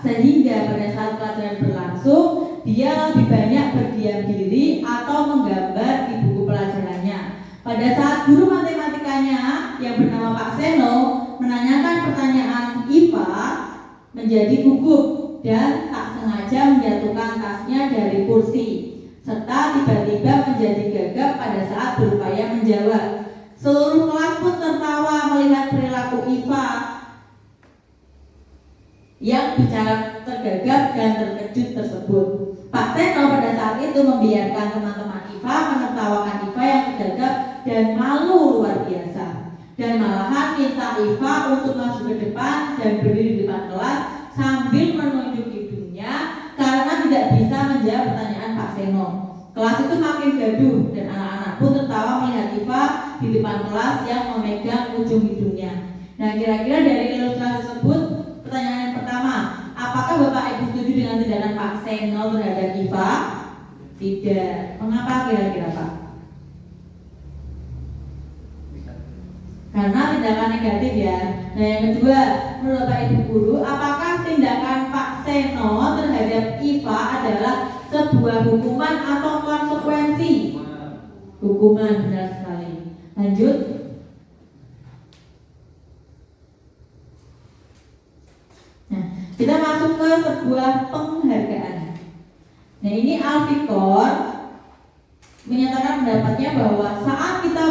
sehingga pada saat pelajaran berlangsung dia lebih banyak berdiam diri atau menggambar di buku pelajarannya. Pada saat guru matematikanya yang bernama Pak Seno menanyakan pertanyaan IPA menjadi gugup dan tak sengaja menjatuhkan tasnya dari kursi, serta tiba-tiba menjadi gagap pada saat berupaya menjawab. Seluruh kelas pun tertawa melihat perilaku IPA yang bicara tergagap dan terkejut tersebut. Pak Seno pada saat itu membiarkan teman-teman IPA menertawakan IPA yang tergagap dan malu luar biasa, dan malahan minta IPA untuk masuk ke depan dan berdiri di depan kelas sambil menunjuk hidungnya karena tidak bisa menjawab pertanyaan Pak Seno. Kelas itu makin gaduh dan anak-anak pun tertawa melihat IPA di depan kelas yang memegang ujung hidungnya. Nah, kira-kira dari ilustrasi tersebut, pertanyaan yang pertama, apakah Bapak Ibu setuju dengan tindakan Pak Seno terhadap IPA? Tidak. Mengapa kira-kira Pak? Karena tindakan negatif ya. Nah, yang kedua, menurut Bapak Ibu guru, apakah tindakan Pak Seno terhadap IPA adalah sebuah hukuman atau konsekuensi? Hukuman, benar sekali. Lanjut. Nah, kita masuk ke sebuah penghargaan. Nah, ini Alfikor menyatakan pendapatnya bahwa saat kita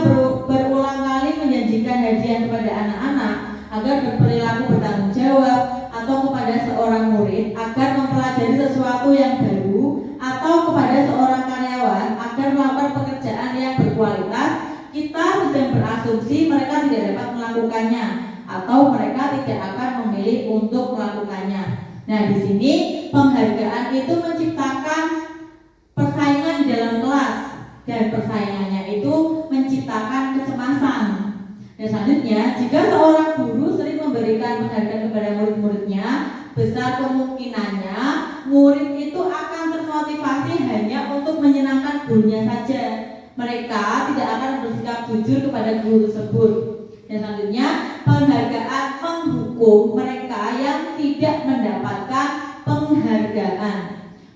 berulang kali menjanjikan hadiah kepada anak-anak agar berperilaku bertanggung jawab, atau kepada seorang murid agar mempelajari sesuatu yang baru, atau kepada seorang karyawan agar melakukan pekerjaan yang berkualitas, kita sudah berasumsi mereka tidak dapat melakukannya atau mereka tidak akan memilih untuk melakukannya. Nah, di sini penghargaan itu menciptakan persaingan di dalam kelas, dan persaingannya itu menciptakan kecemasan. Dan selanjutnya, jika seorang guru sering memberikan penghargaan kepada murid-muridnya, besar kemungkinannya murid itu akan termotivasi hanya untuk menyenangkan gurunya saja. Mereka tidak akan bersikap jujur kepada guru tersebut. Dan selanjutnya, penghargaan menghukum mereka yang tidak mendapatkan penghargaan.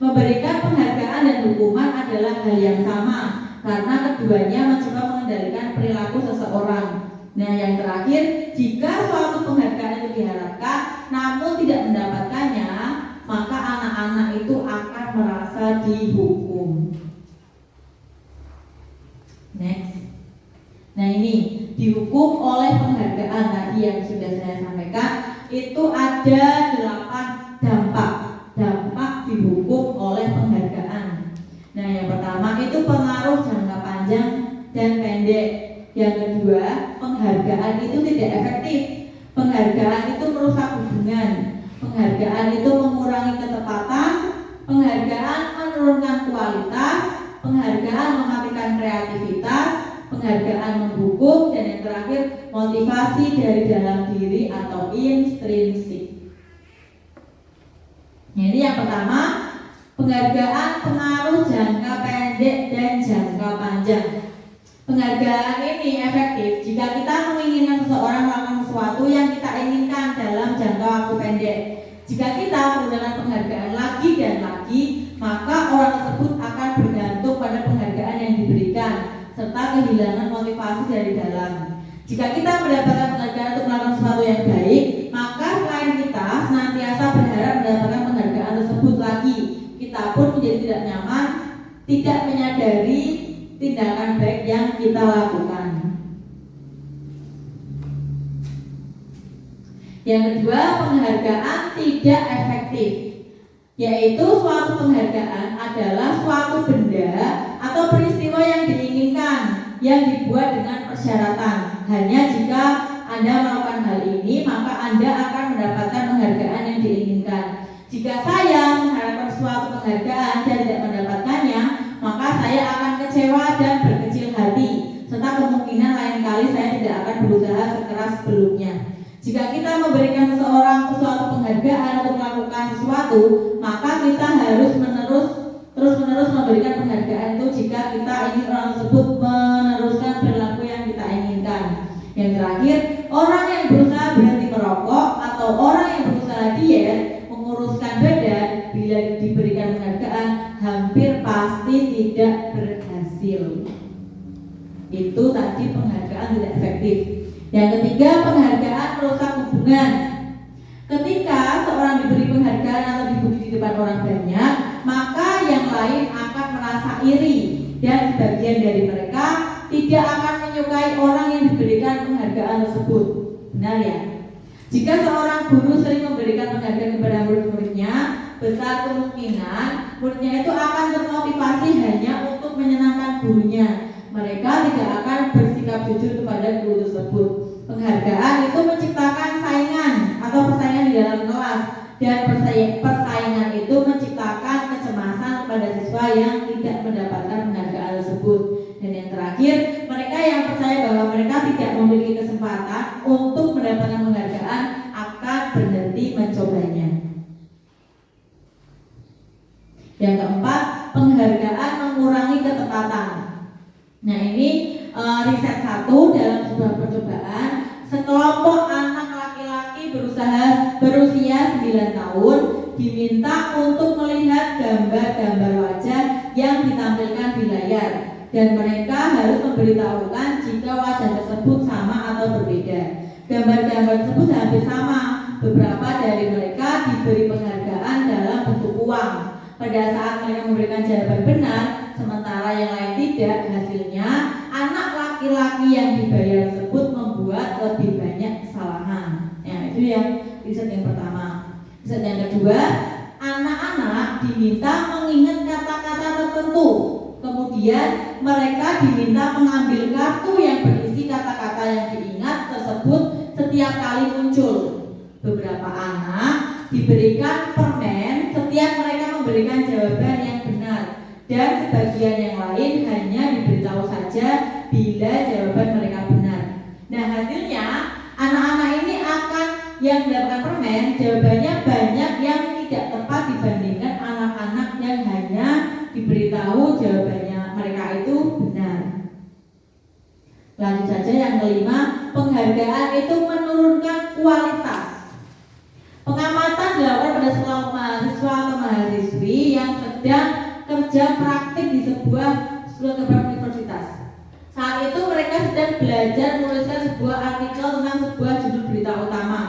Memberikan penghargaan dan hukuman adalah hal yang sama, karena keduanya mencoba mengendalikan perilaku seseorang. Nah, yang terakhir, jika suatu penghargaan itu diharapkan namun tidak mendapatkannya, maka anak-anak itu akan merasa dihukum. Next. Nah, ini dihukum oleh penghargaan tadi yang sudah saya sampaikan, itu ada 8 dampak dihukum oleh penghargaan. Nah, yang pertama itu pengaruh jangka panjang dan pendek. Yang kedua, penghargaan itu tidak efektif. Penghargaan itu merusak hubungan. Penghargaan itu mengurangi ketepatan. Penghargaan menurunkan kualitas. Penghargaan mematikan kreativitas. Penghargaan menghukum. Dan yang terakhir, motivasi dari dalam diri atau intrinsik. Nah, ini yang pertama, penghargaan pengaruh jangka pendek dan jangka panjang. Penghargaan ini efektif jika kita menginginkan seseorang melakukan sesuatu yang kita inginkan dalam jangka waktu pendek. Jika kita menggunakan penghargaan lagi dan lagi, maka orang tersebut akan bergantung pada penghargaan yang diberikan, serta kehilangan motivasi dari dalam. Jika kita mendapatkan penghargaan untuk melakukan sesuatu yang baik, maka selain kita senantiasa tidak menyadari tindakan baik yang kita lakukan. Yang kedua, penghargaan tidak efektif, yaitu suatu penghargaan adalah suatu benda atau peristiwa yang diinginkan yang dibuat dengan persyaratan. Hanya jika Anda melakukan hal ini, maka Anda akan mendapatkan penghargaan yang diinginkan. Jika saya mengharapkan suatu penghargaan dan tidak mendapatkannya, maka saya akan kecewa dan berkecil hati, serta kemungkinan lain kali saya tidak akan berusaha sekeras sebelumnya. Jika kita memberikan seseorang suatu penghargaan untuk melakukan sesuatu, maka kita harus terus-menerus memberikan penghargaan itu jika kita ingin orang tersebut meneruskan perilaku yang kita inginkan. Yang terakhir, orang yang berusaha berhenti merokok atau orang yang berusaha diet, menguruskan badan, bila diberikan penghargaan hampir pasti tidak berhasil. Itu tadi penghargaan tidak efektif. Yang ketiga, penghargaan merusak hubungan. Ketika seorang diberi penghargaan atau dipuji di depan orang banyak, maka yang lain akan merasa iri dan sebagian dari mereka tidak akan menyukai orang yang diberikan penghargaan tersebut. Benar ya? Jika seorang guru sering memberikan penghargaan kepada murid-muridnya, besar kemungkinan muridnya itu akan termotivasi hanya untuk menyenangkan gurunya. Mereka tidak akan bersikap jujur kepada guru tersebut. Penghargaan itu menciptakan saingan atau persaingan di dalam kelas, dan persaingan itu menciptakan kecemasan kepada siswa yang tidak mendapatkan penghargaan tersebut. Dan yang terakhir, mereka yang percaya bahwa mereka tidak memiliki kesempatan untuk mendapatkan penghargaan akan berhenti mencobanya. Yang keempat, penghargaan mengurangi ketepatan. Nah, ini riset satu dalam sebuah percobaan, sekelompok anak laki-laki berusia 9 tahun diminta untuk melihat gambar-gambar wajah yang ditampilkan di layar, dan mereka harus memberitahukan jika wajah tersebut sama atau berbeda. Gambar-gambar tersebut hampir sama. Beberapa dari mereka diberi penghargaan dalam bentuk uang. Pada saat mereka memberikan jawaban benar, sementara yang lain tidak, hasilnya anak laki-laki yang dibayar tersebut membuat lebih banyak kesalahan. Ya, itu yang riset yang pertama. Riset yang kedua, anak-anak diminta mengingat kata-kata tertentu. Kemudian mereka diminta mengambil kartu yang berisi kata-kata yang diingat tersebut setiap kali muncul. Beberapa anak diberikan permen setiap mereka memberikan jawaban yang benar, dan sebagian yang lain hanya diberitahu saja bila jawaban mereka benar. Nah, hasilnya anak-anak ini akan yang mendapatkan permen jawabannya banyak yang tidak tepat dibandingkan anak-anak yang hanya diberitahu jawabannya mereka itu benar. Lanjut saja yang kelima, penghargaan itu menurunkan kualitas. Pengamatan dilakukan pada sekelompok mahasiswa atau mahasiswi yang sedang kerja praktik di sebuah universitas. Saat itu mereka sedang belajar menuliskan sebuah artikel tentang sebuah judul berita utama.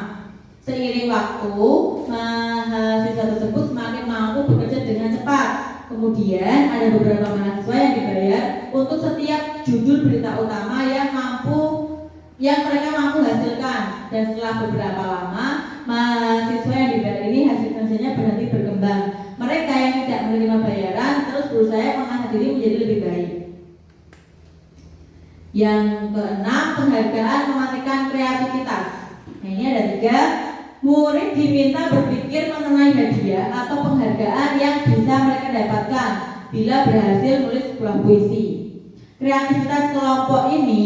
Seiring waktu, mahasiswa tersebut semakin mampu bekerja dengan cepat. Kemudian ada beberapa mahasiswa yang dibayar untuk setiap judul berita utama yang mereka mampu hasilkan. Dan setelah beberapa lama, mahasiswa yang dibayar ini hasil kerjanya berhenti berkembang. Mereka yang tidak menerima bayaran terus berusaha mengasah diri menjadi lebih baik. Yang keenam, penghargaan mematikan kreativitas. Nah, ini ada 3. Murid diminta berpikir mengenai hadiah atau penghargaan yang bisa mereka dapatkan bila berhasil menulis sebuah puisi. Kreativitas kelompok ini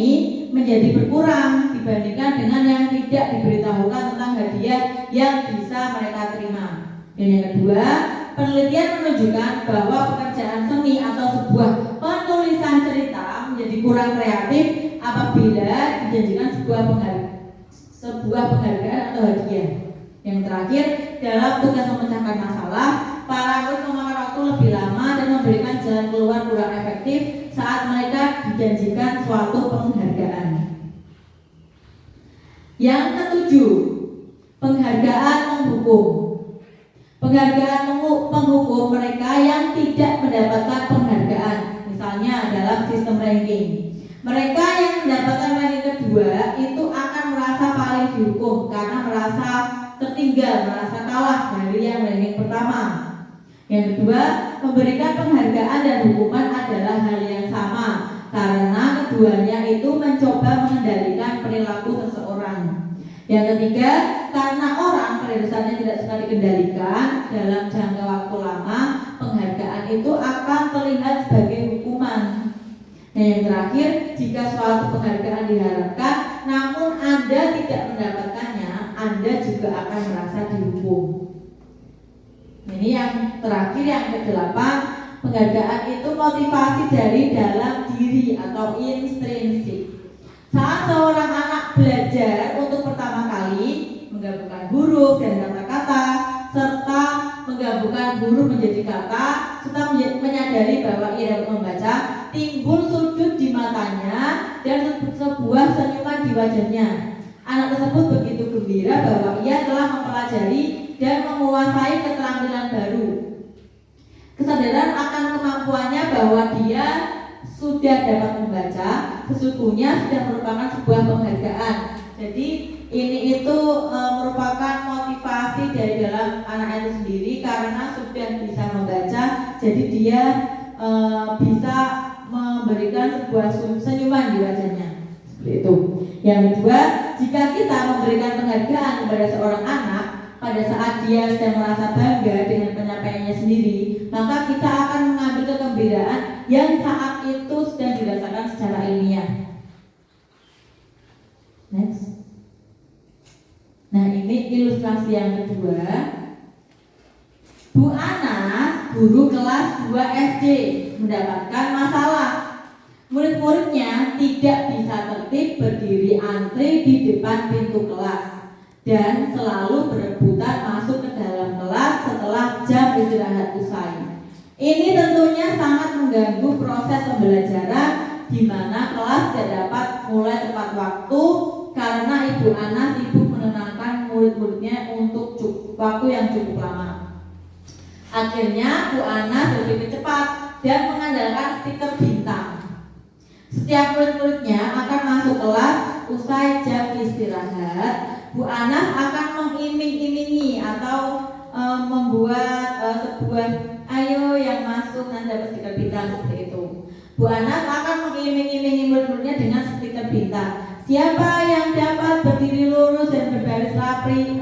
menjadi berkurang dibandingkan dengan yang tidak diberitahukan tentang hadiah yang bisa mereka terima. Dan yang kedua, penelitian menunjukkan bahwa pekerjaan seni atau sebuah penulisan cerita menjadi kurang kreatif apabila dijanjikan sebuah penghargaan atau hadiah. Yang terakhir, dalam tugas memecahkan masalah, para murid memakan waktu lebih lama dan memberikan jalan keluar kurang efektif saat mereka dijanjikan suatu penghargaan. Yang ketujuh, penghargaan menghukum. Penghargaan menghukum mereka yang tidak mendapatkan penghargaan. sistem ranking. Mereka yang mendapatkan ranking kedua itu akan merasa paling dihukum karena merasa tertinggal, merasa kalah dari yang ranking pertama. Yang kedua, memberikan penghargaan dan hukuman adalah hal yang sama karena keduanya itu mencoba mengendalikan perilaku seseorang. Yang ketiga, karena orang pada dasarnya tidak suka dikendalikan dalam jangka waktu lama, penghargaan itu akan terlihat sebagai hukuman. Dan yang terakhir, jika suatu penghargaan diharapkan namun Anda tidak mendapatkannya, Anda juga akan merasa dihukum. Ini yang terakhir, yang ke-8, penghargaan itu motivasi dari dalam diri atau intrinsik. Saat seorang anak belajar untuk pertama kali menggabungkan huruf dan kata-kata, serta menggabungkan huruf menjadi kata, serta menyadari bahwa ia dapat membaca, timbul sudut di matanya dan sebuah senyuman di wajahnya. Anak tersebut begitu gembira bahwa ia telah mempelajari dan menguasai keterampilan baru. Kesadaran akan kemampuannya bahwa dia sudah dapat membaca sesungguhnya sudah merupakan sebuah penghargaan. Jadi ini itu merupakan motivasi dari dalam anak itu sendiri karena sudah bisa membaca, jadi dia bisa memberikan sebuah senyuman di wajahnya. Seperti itu. Yang kedua, jika kita memberikan penghargaan kepada seorang anak pada saat dia sedang merasa bangga dengan penyampaiannya sendiri, maka kita akan mengambil kegembiraan yang saat itu sedang dirasakan secara ilmiah. Next. Nah, ini ilustrasi yang kedua. Bu Anas, guru kelas 2 SD, mendapatkan masalah. Murid-muridnya tidak bisa tertib berdiri antri di depan pintu kelas dan selalu berebutan masuk ke dalam kelas setelah jam istirahat usai. Ini tentunya sangat mengganggu proses pembelajaran di mana kelas tidak dapat mulai tepat waktu karena Ibu Ana sibuk menenangkan murid-muridnya untuk waktu yang cukup lama. Akhirnya Bu Ana berpikir cepat dan mengandalkan stiker bintang. Setiap murid-muridnya akan masuk kelas usai jam istirahat. Bu Anas akan mengiming-imingi atau membuat sebuah ayo yang masuk nanti dapat stiker bintang seperti itu. Bu Anas akan mengiming-imingi murid-muridnya dengan stiker bintang. Siapa yang dapat berdiri lurus dan berbaris rapi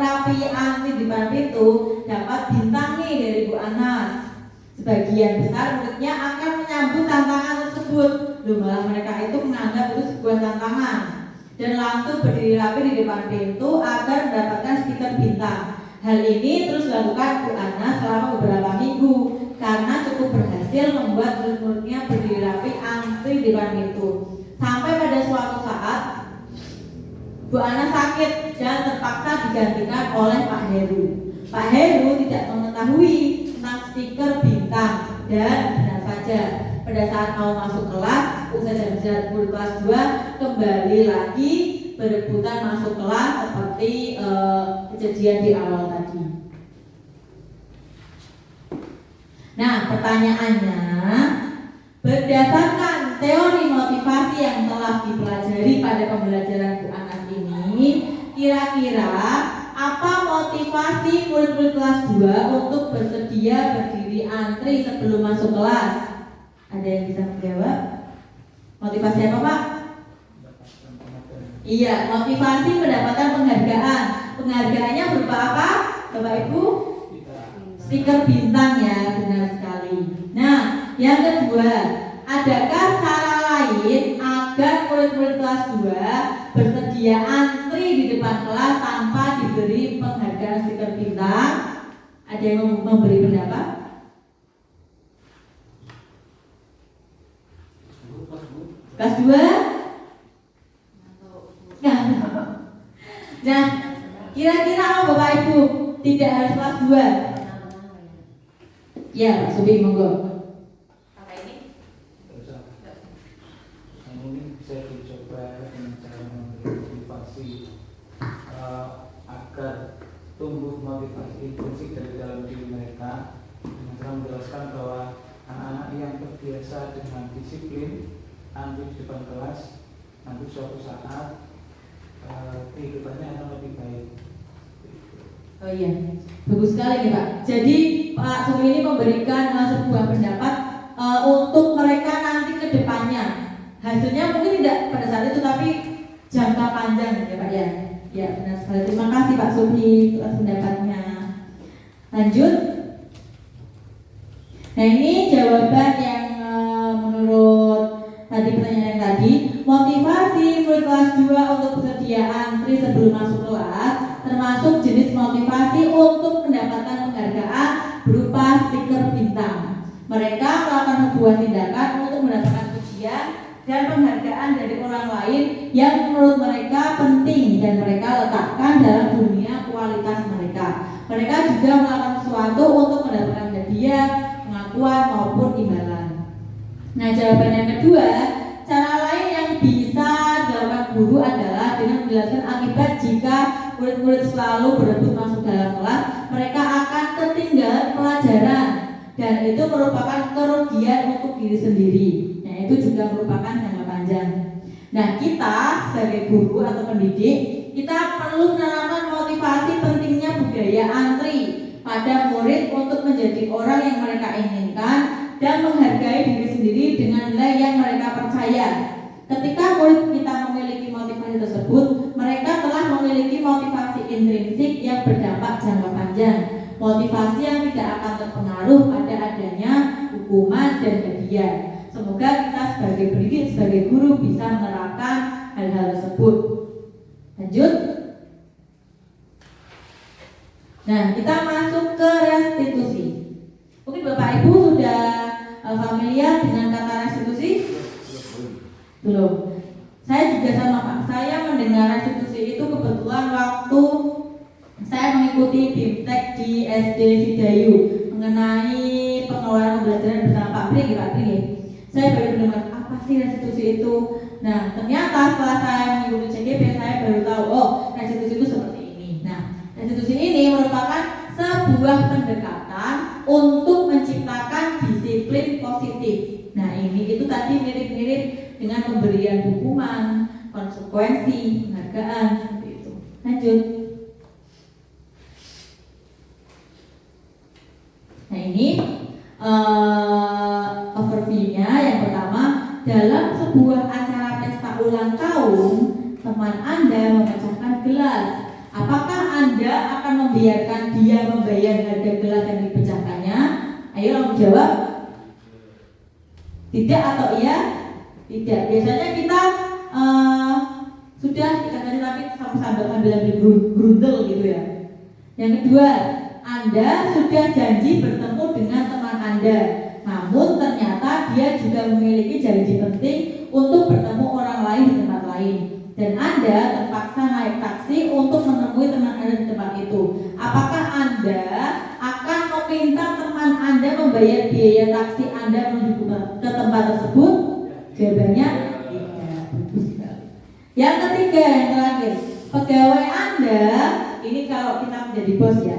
antri di depan pintu dapat bintang nih dari Bu Anas. Sebagian besar muridnya akan menyambut tantangan tersebut. Malah mereka itu menganggap itu sebuah tantangan dan langsung berdiri rapi di depan pintu agar mendapatkan stiker bintang. Hal ini terus dilakukan Bu Ana selama beberapa minggu karena cukup berhasil membuat murid-muridnya berdiri rapi antri di depan pintu. Sampai pada suatu saat Bu Ana sakit dan terpaksa digantikan oleh Pak Heru. Pak Heru tidak mengetahui tentang stiker bintang dan benar saja pada saat mau masuk kelas, usai jam istirahat murid kelas 2 kembali lagi berebutan masuk kelas seperti kejadian di awal tadi. Nah, pertanyaannya, berdasarkan teori motivasi yang telah dipelajari pada pembelajaran Bu Anas ini, kira-kira apa motivasi murid-murid kelas 2 untuk bersedia berdiri antri sebelum masuk kelas? Ada yang bisa menjawab? Motivasi apa, Pak? Iya, motivasi mendapatkan penghargaan. Penghargaannya berupa apa, Bapak Ibu? Stiker bintang ya, benar sekali. Nah, yang kedua, adakah cara lain agar murid-murid kelas 2 bersedia antri di depan kelas tanpa diberi penghargaan stiker bintang? Ada yang memberi pendapat? Kelas 2? Nah, kira-kira apa Bapak Ibu? Tidak harus kelas 2. Ya, Pak Subi, monggo. Apa ini? Mungkin bisa dicoba dengan cara memberi motivasi agar tumbuh motivasi intrinsik dari dalam diri mereka dengan cara menjelaskan bahwa anak-anak yang terbiasa dengan disiplin nanti di depan kelas, nanti suatu saat kehidupannya akan lebih baik. Oh iya, bagus sekali nih Pak. Jadi Pak Sumi ini memberikan sebuah pendapat untuk mereka nanti ke depannya. Hasilnya mungkin tidak pada saat itu, tapi jangka panjang ya Pak ya. Ya benar sekali. Terima kasih Pak Sumi atas pendapatnya. Lanjut. Nah ini jawaban yang menurut tadi pertanyaan yang tadi. Motivasi murid kelas 2 untuk bersedia antri sebelum masuk kelas termasuk jenis motivasi untuk mendapatkan penghargaan berupa stiker bintang. Mereka melakukan sebuah tindakan untuk mendapatkan pujian dan penghargaan dari orang lain yang menurut mereka penting dan mereka letakkan dalam dunia kualitas mereka. Mereka juga melakukan sesuatu untuk mendapatkan hadiah, pengakuan maupun imbalan. Nah, jawaban yang kedua, cara lain yang bisa dilakukan guru adalah dengan menjelaskan akibat jika murid-murid selalu berebut masuk dalam kelas, mereka akan ketinggalan pelajaran dan itu merupakan kerugian untuk diri sendiri. Nah, itu juga merupakan jangka panjang. Nah, kita sebagai guru atau pendidik, kita perlu menanamkan motivasi pentingnya budaya antri pada murid untuk menjadi orang yang mereka inginkan dan menghargai diri sendiri dengan nilai yang mereka percaya. Ketika murid kita memiliki motivasi tersebut, mereka telah memiliki motivasi intrinsik yang berdampak jangka panjang. Motivasi yang tidak akan terpengaruh pada adanya hukuman dan hadiah. Semoga kita sebagai pendidik, sebagai guru bisa menerapkan hal-hal tersebut. Lanjut. Nah, kita masuk ke restitusi. Mungkin Bapak Ibu sudah familiar dengan kata restitusi? Belum. Saya juga sama Pak. Saya mendengar restitusi itu kebetulan waktu saya mengikuti BIMTEK di SD Sidayu mengenai pengelolaan pembelajaran bersama Pak Bri, Pak Bri. Saya baru mendengar apa sih restitusi itu. Nah, ternyata setelah saya mengikuti CGP saya baru tahu, oh restitusi itu seperti ini. Nah, restitusi ini merupakan sebuah pendekatan untuk menciptakan disiplin positif. Nah, ini itu tadi mirip-mirip dengan pemberian hukuman, konsekuensi, penghargaan seperti itu. Lanjut. Nah, ini overview-nya. Yang pertama, dalam sebuah acara pesta ulang tahun, teman Anda memecahkan gelas. Apakah Anda akan membiarkan dia membayar harga gelas yang dipecahkannya? Ayo langsung jawab. Tidak atau iya? Tidak. Biasanya kita sudah dikatakan tapi sambil berundel gitu ya. Yang kedua, Anda sudah janji bertemu dengan teman Anda, namun ternyata dia juga memiliki janji penting untuk bertemu orang lain di tempat lain, dan Anda terpaksa naik taksi untuk menemui teman Anda di tempat itu. Apakah Anda akan meminta teman Anda membayar biaya taksi Anda menuju ke tempat tersebut? Jawabannya tidak. Bagus sekali. Yang ketiga, yang terakhir, pegawai Anda ini kalau kita menjadi bos ya.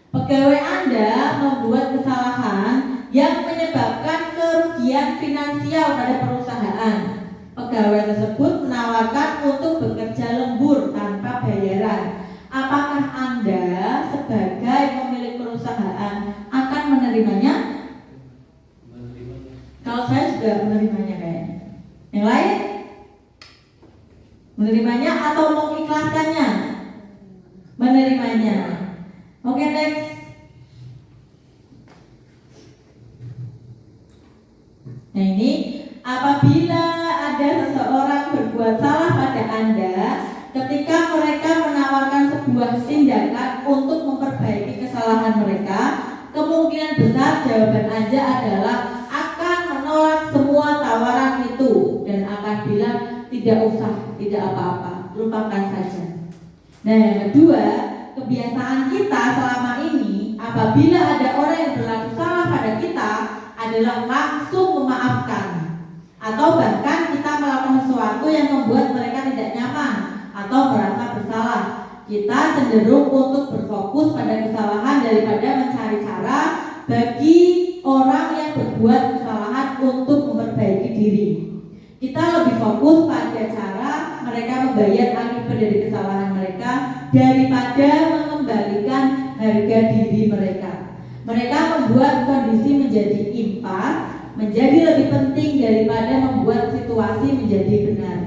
Pegawai Anda membuat kesalahan yang menyebabkan kerugian finansial pada perusahaan. Pegawai tersebut menawarkan untuk bekerja lembur tanpa bayaran. Apakah Anda sebagai pemilik perusahaan akan menerimanya? Kalau saya juga menerimanya kayaknya. Yang lain? Menerimanya atau mengikhlaskannya? Menerimanya. Oke, next. Nah, ini apabila ada seseorang berbuat salah pada Anda ketika mereka menawarkan sebuah tindakan untuk memperbaiki kesalahan mereka, kemungkinan besar jawaban Anda adalah akan menolak semua tawaran itu dan akan bilang tidak usah, tidak apa-apa, lupakan saja. Nah, yang kedua, kebiasaan kita selama ini apabila ada orang yang berlaku salah pada kita adalah langsung memaafkan, atau bahkan kita melakukan sesuatu yang membuat mereka tidak nyaman atau merasa bersalah. Kita cenderung untuk berfokus pada kesalahan daripada mencari cara bagi orang yang berbuat kesalahan untuk memperbaiki diri. Kita harga diri mereka. Mereka membuat kondisi menjadi impas, menjadi lebih penting daripada membuat situasi menjadi benar.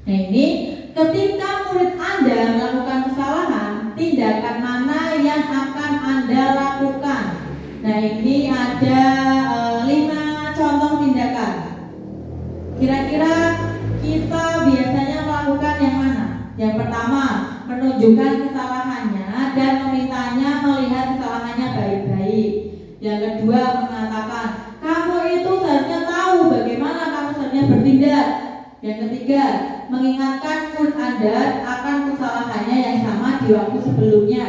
Nah ini, ketika murid Anda melakukan kesalahan, tindakan mana yang akan Anda lakukan? Nah ini ada 5 contoh tindakan. Kira-kira kita biasanya melakukan yang mana? Yang pertama, menunjukkan kesalahannya dan memintanya melihat kesalahannya baik-baik. Yang kedua, mengatakan, kamu itu seharusnya tahu bagaimana kamu seharusnya bertindak. Yang ketiga, mengingatkan murid Anda akan kesalahannya yang sama di waktu sebelumnya.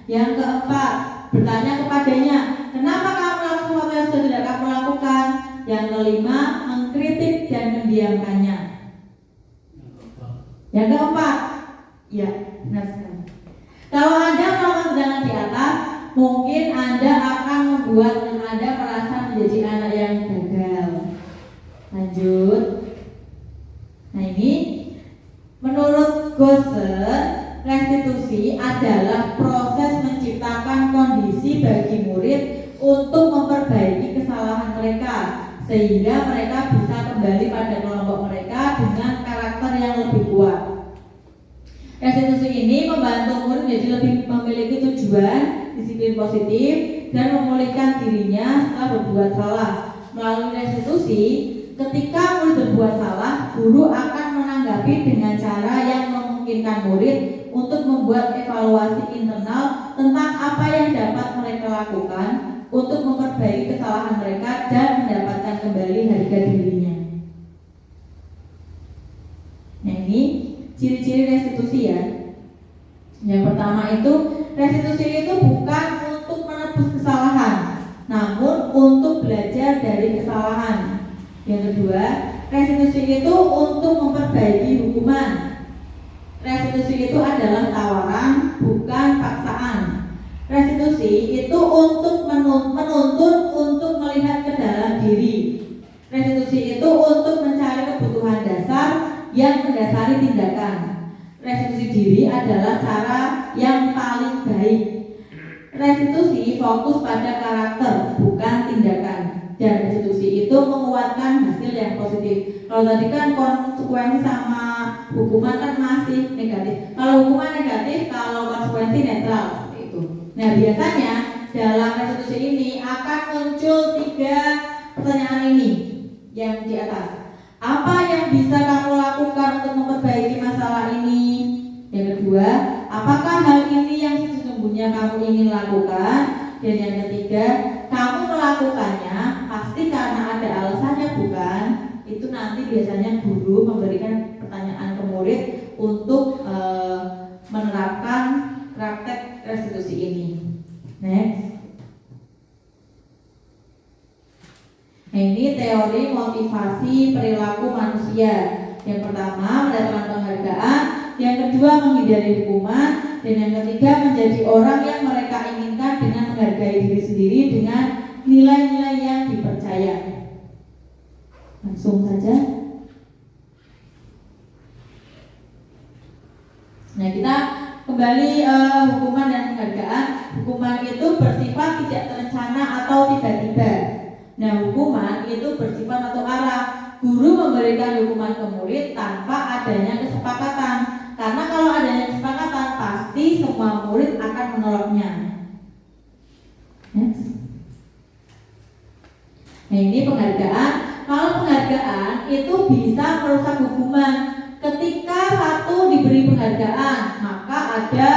Yang keempat, bertanya kepadanya, kenapa kamu melakukan sesuatu yang sudah tidak kamu lakukan. Yang kelima, mengkritik dan mendiamkannya. Yang keempat, ya benar sekali. Kalau Anda melakukan tindakan di atas, mungkin Anda akan membuat Anda merasa menjadi anak yang gagal. Lanjut. Nah ini, menurut Gosser, restitusi adalah proses menciptakan kondisi bagi murid untuk memperbaiki kesalahan mereka, sehingga mereka bisa kembali pada kelompok mereka dengan karakter yang lebih kuat. Restitusi ini membantu murid menjadi lebih memiliki tujuan, disiplin positif, dan memulihkan dirinya setelah berbuat salah. Melalui restitusi, ketika murid berbuat salah, guru akan menanggapi dengan cara yang memungkinkan murid untuk membuat evaluasi internal tentang apa yang dapat mereka lakukan untuk memperbaiki kesalahan mereka dan mendapatkan kembali harga dirinya. Nah ini ciri-ciri restitusi ya. Yang pertama itu, restitusi itu bukan untuk menebus kesalahan, namun untuk belajar dari kesalahan. Yang kedua, restitusi itu untuk memperbaiki hukuman. Restitusi itu adalah tawaran, bukan paksaan. Restitusi itu untuk menuntut untuk melihat ke dalam diri. Restitusi itu untuk mencari kebutuhan dasar yang mendasari tindakan. Restitusi diri adalah cara yang paling baik. Restitusi fokus pada karakter, bukan tindakan. Dan restitusi itu menguatkan hasil yang positif. Kalau tadi kan konsekuensi sama hukuman kan masih negatif. Kalau hukuman negatif, kalau konsekuensi netral seperti itu. Nah biasanya dalam restitusi ini akan muncul 3 pertanyaan ini yang di atas. Apa yang bisa kamu lakukan untuk memperbaiki masalah ini? Yang kedua, apakah hal ini yang sesungguhnya kamu ingin lakukan? Dan yang ketiga, kamu melakukannya pasti karena ada alasannya bukan? Itu nanti biasanya guru memberikan pertanyaan ke murid untuk menerapkan praktek restitusi ini. Next. Nah, ini teori motivasi perilaku manusia. Yang pertama, mendapatkan penghargaan. Yang kedua, menghindari hukuman. Dan yang ketiga, menjadi orang yang mereka inginkan dengan menghargai diri sendiri dengan nilai-nilai yang dipercaya. Langsung saja. Nah, kita kembali hukuman dan penghargaan. Hukuman itu bersifat tidak terencana atau tiba-tiba. Nah, hukuman itu bersifat atau arah. Guru memberikan hukuman ke murid tanpa adanya kesepakatan. Karena kalau adanya kesepakatan, pasti semua murid akan menolaknya. Next. Nah, ini penghargaan. Kalau penghargaan itu bisa merusak hukuman. Ketika satu diberi penghargaan, maka ada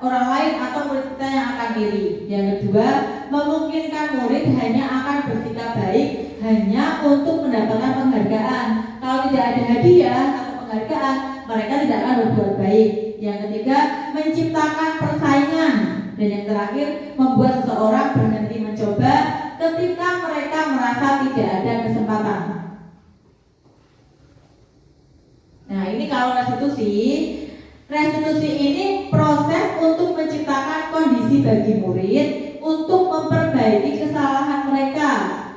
orang lain atau murid kita yang akan iri. Yang kedua, memungkinkan murid hanya akan bersikap baik hanya untuk mendapatkan penghargaan. Kalau tidak ada hadiah atau penghargaan, mereka tidak akan berbuat baik. Yang ketiga, menciptakan persaingan. Dan yang terakhir, membuat seseorang berhenti mencoba ketika mereka merasa tidak ada kesempatan. Nah, ini kalau restitusi. Restitusi ini proses untuk menciptakan kondisi bagi murid untuk memperbaiki kesalahan mereka,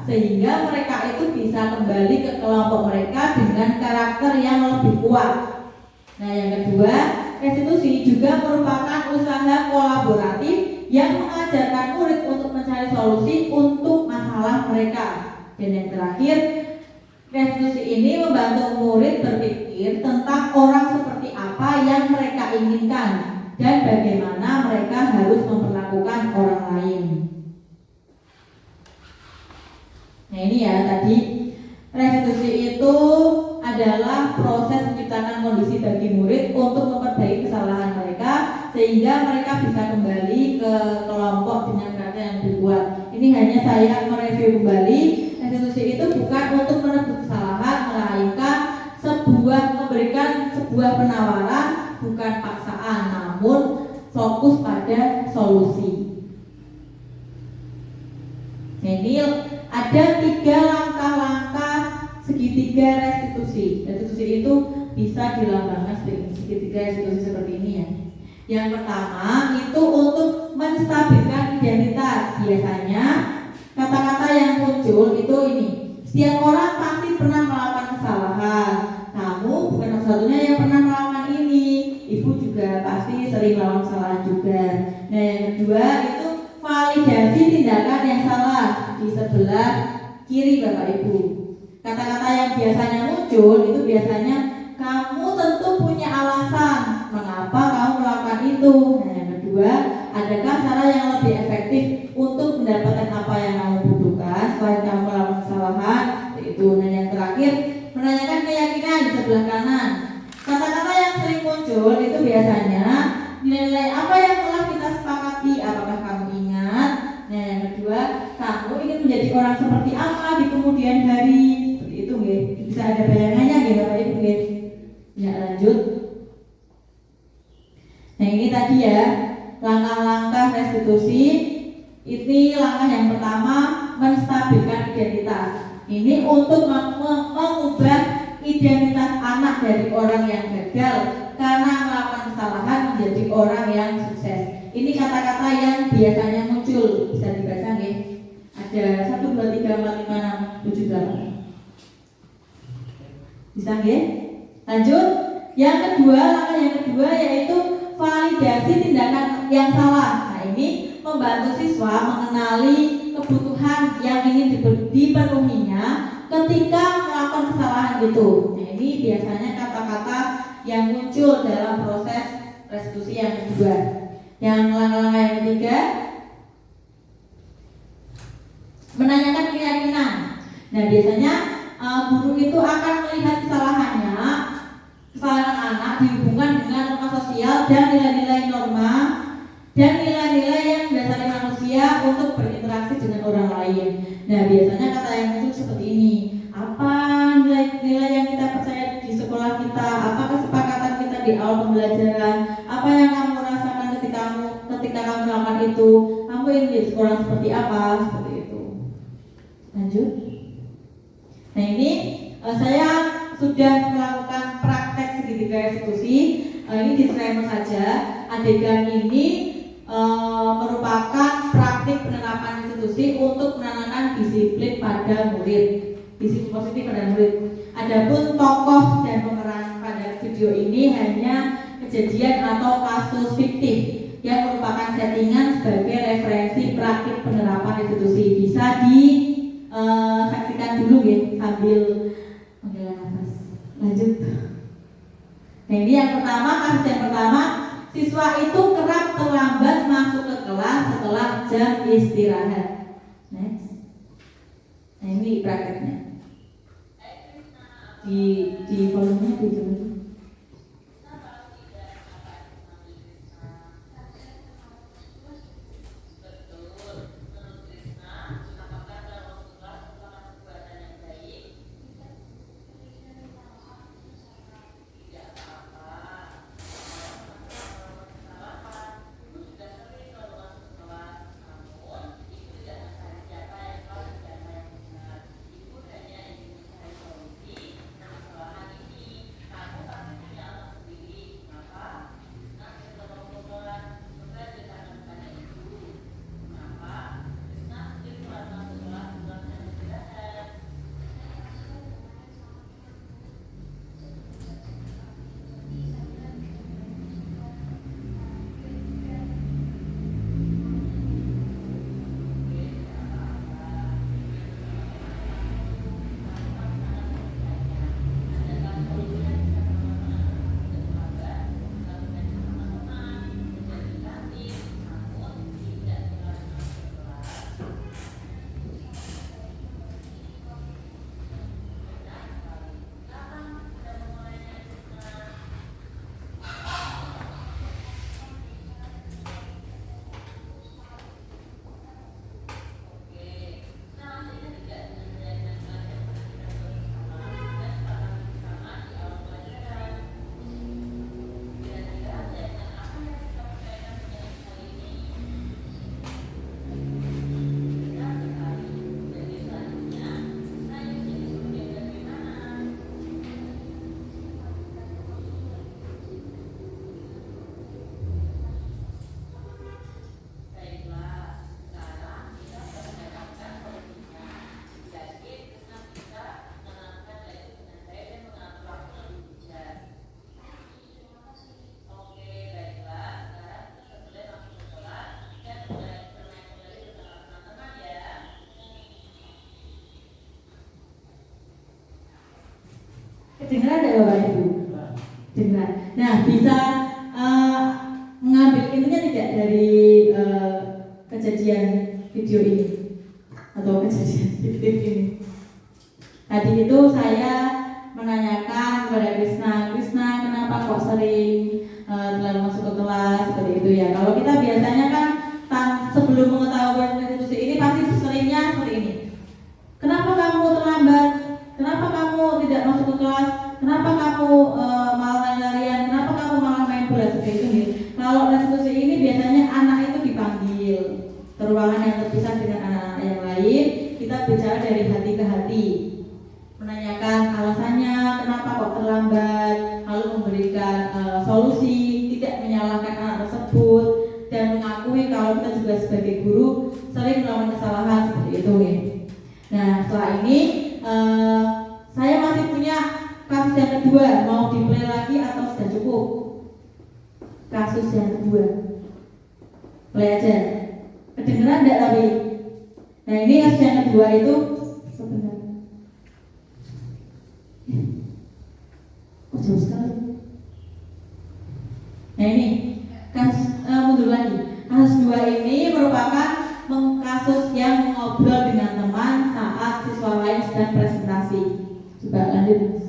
sehingga mereka itu bisa kembali ke kelompok mereka dengan karakter yang lebih kuat. Nah, yang kedua, restitusi juga merupakan usaha kolaboratif yang mengajarkan murid untuk mencari solusi untuk masalah mereka. Dan yang terakhir, restitusi ini membantu murid berpikir tentang orang seperti apa yang mereka inginkan dan bagaimana mereka harus memperlakukan orang lain. Nah ini ya tadi, restitusi itu adalah proses menciptakan kondisi bagi murid untuk memperbaiki kesalahan mereka sehingga mereka bisa kembali ke kelompok dengan kata yang dibuat. Ini hanya saya mereview kembali. Restitusi itu bukan untuk menebus kesalahan, melainkan memberikan sebuah penawaran, bukan paksaan, namun fokus pada solusi. Ini ada 3 langkah-langkah segitiga restitusi. Restitusi itu bisa dilambangkan sebagai segitiga restitusi seperti ini ya. Yang pertama itu untuk menstabilkan identitas. Biasanya kata-kata yang muncul itu ini. Setiap orang pasti pernah melakukan kesalahan. Kamu bukan satu-satunya yang pernah melakukan ini. Ibu juga pasti sering melakukan kesalahan juga. Nah yang kedua itu validasi tindakan yang salah di sebelah kiri Bapak Ibu. Kata-kata yang biasanya muncul itu biasanya kamu tentu punya alasan mengapa kamu melakukan itu. Nah yang kedua, adakah cara yang lebih efektif untuk mendapatkan apa yang kamu butuhkan selain kamu melakukan kesalahan itu. Nah yang terakhir, menanyakan keyakinan di sebelah kanan. Kata-kata yang sering muncul itu biasanya nilai-nilai apa yang telah kita sepakati, apakah kamu ingat? Nah yang kedua, kamu ingin menjadi orang seperti apa di kemudian hari? Seperti itu nggih. Bisa ada bayangannya nggih Bapak Ibu nggih? Ya lanjut. Nah ini tadi ya langkah-langkah restitusi. Ini langkah yang pertama, menstabilkan identitas. Ini untuk mengubah identitas anak dari orang yang gagal karena melakukan kesalahan menjadi orang yang sukses. Ini kata-kata yang biasanya muncul. Bisa dibaca nggih? Ada 1, 2, 3, 4, 5, 6, 7, 8. Bisa nggih? Lanjut. Yang kedua, langkah yang kedua yaitu validasi tindakan yang salah. Nah ini membantu siswa mengenali kebutuhan yang ingin dipenuhinya ketika melakukan kesalahan itu. Nah ini biasanya kata-kata yang muncul dalam proses restitusi yang kedua. Yang langkah-langkah yang ketiga, menanyakan keyakinan. Nah biasanya guru itu akan melihat kesalahan anak dihubungkan dengan norma sosial dan nilai-nilai norma dan nilai-nilai yang mendasari manusia untuk berinteraksi dengan orang lain. Nah biasanya kata yang muncul seperti ini. Apa nilai-nilai yang kita percaya di sekolah kita? Apa kesepakatan kita di awal pembelajaran? Apa yang kamu rasakan ketika kamu melakukan itu? Kamu ingin menjadi orang seperti apa? Seperti itu. Lanjut. Nah ini saya sudah melakukan praktek segitiga restitusi. Ini disclaimer saja. Adegan ini merupakan praktik penerapan restitusi untuk menanamkan disiplin pada murid, disiplin positif pada murid. Adapun tokoh dan pemeran pada video ini hanya kejadian atau kasus fiktif yang merupakan settingan sebagai referensi praktik penerapan restitusi. Bisa disaksikan dulu ya sambil menghela nafas. Lanjut. Nah ini yang pertama, kasus yang pertama, siswa itu kerap terlambat masuk ke kelas setelah jam istirahat. Next. Nah ini prakteknya. Di volumenya di dulu. Kedengeran ada Bapak Ibu? Dengar. Nah, bisa mengambil intinya tidak dari kejadian video ini atau kejadian fiktif ini. Tadi itu saya menanyakan kepada Krisna, kenapa kok sering telat masuk ke kelas seperti itu ya. Kalau kita biasanya kan sebelum mengetahui restitusi ini pasti seringnya seperti ini. Kenapa kamu terlambat? Kenapa kamu tidak masuk ke kelas? Kenapa kamu malah lari-larian? Kenapa kamu malah main bola seperti itu? Nih? Kalau restitusi ini biasanya anak itu dipanggil ke ruangan yang terpisah dengan anak-anak yang lain. Kita bicara dari hati ke hati, menanyakan alasannya kenapa kok terlambat, lalu memberikan solusi, tidak menyalahkan anak tersebut, dan mengakui kalau kita juga sebagai guru sering melakukan kesalahan seperti itu. Nih. Nah, setelah ini saya masih punya kasus yang kedua, mau di-play lagi atau sudah cukup? Kasus yang kedua, play aja. Kedengeran enggak tapi? Nah, ini kasus yang kedua itu sebentar. Kok jauh sekali? Nah, ini kasus mundur lagi. Kasus 2 ini merupakan kasus yang ngobrol dengan teman saat siswa lain sedang presentasi. Coba lanjut.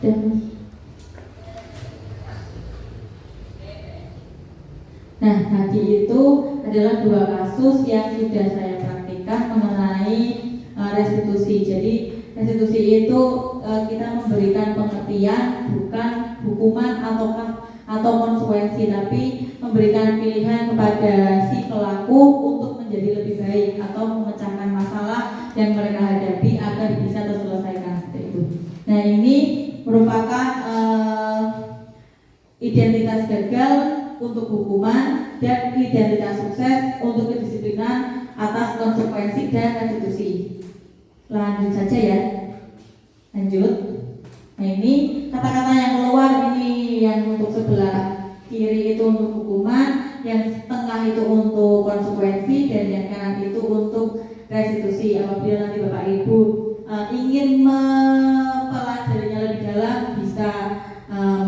Dan nah, tadi itu adalah 2 kasus yang sudah saya praktikkan mengenai restitusi. Jadi restitusi itu kita memberikan pengertian, bukan hukuman atau konsekuensi, tapi memberikan pilihan kepada si pelaku untuk menjadi lebih baik atau memecahkan masalah yang mereka hadapi agar bisa terselesaikan seperti itu. Nah, ini merupakan identitas gagal untuk hukuman dan identitas sukses untuk kedisiplinan atas konsekuensi dan restitusi. Lanjut saja ya. Lanjut. Nah, ini kata-kata yang keluar ini yang untuk sebelah kiri itu untuk hukuman, yang tengah itu untuk konsekuensi, dan yang kanan itu untuk restitusi. Apabila nanti Bapak Ibu ingin mempelajarinya lebih dalam, bisa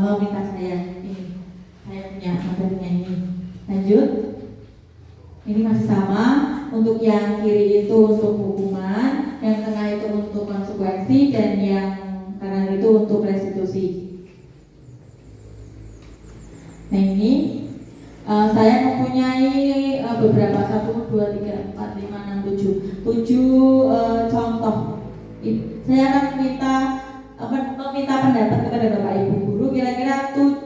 meminta saya. Saya punya materinya ini. Lanjut. Ini masih sama. Untuk yang kiri itu untuk hukuman, yang tengah itu untuk konsekuensi, dan yang kanan itu untuk restitusi. Nah, ini saya mempunyai beberapa 1, 2, 3, 4, 5, 6, 7 contoh. Saya akan meminta pendapat kepada Bapak Ibu guru, kira-kira 7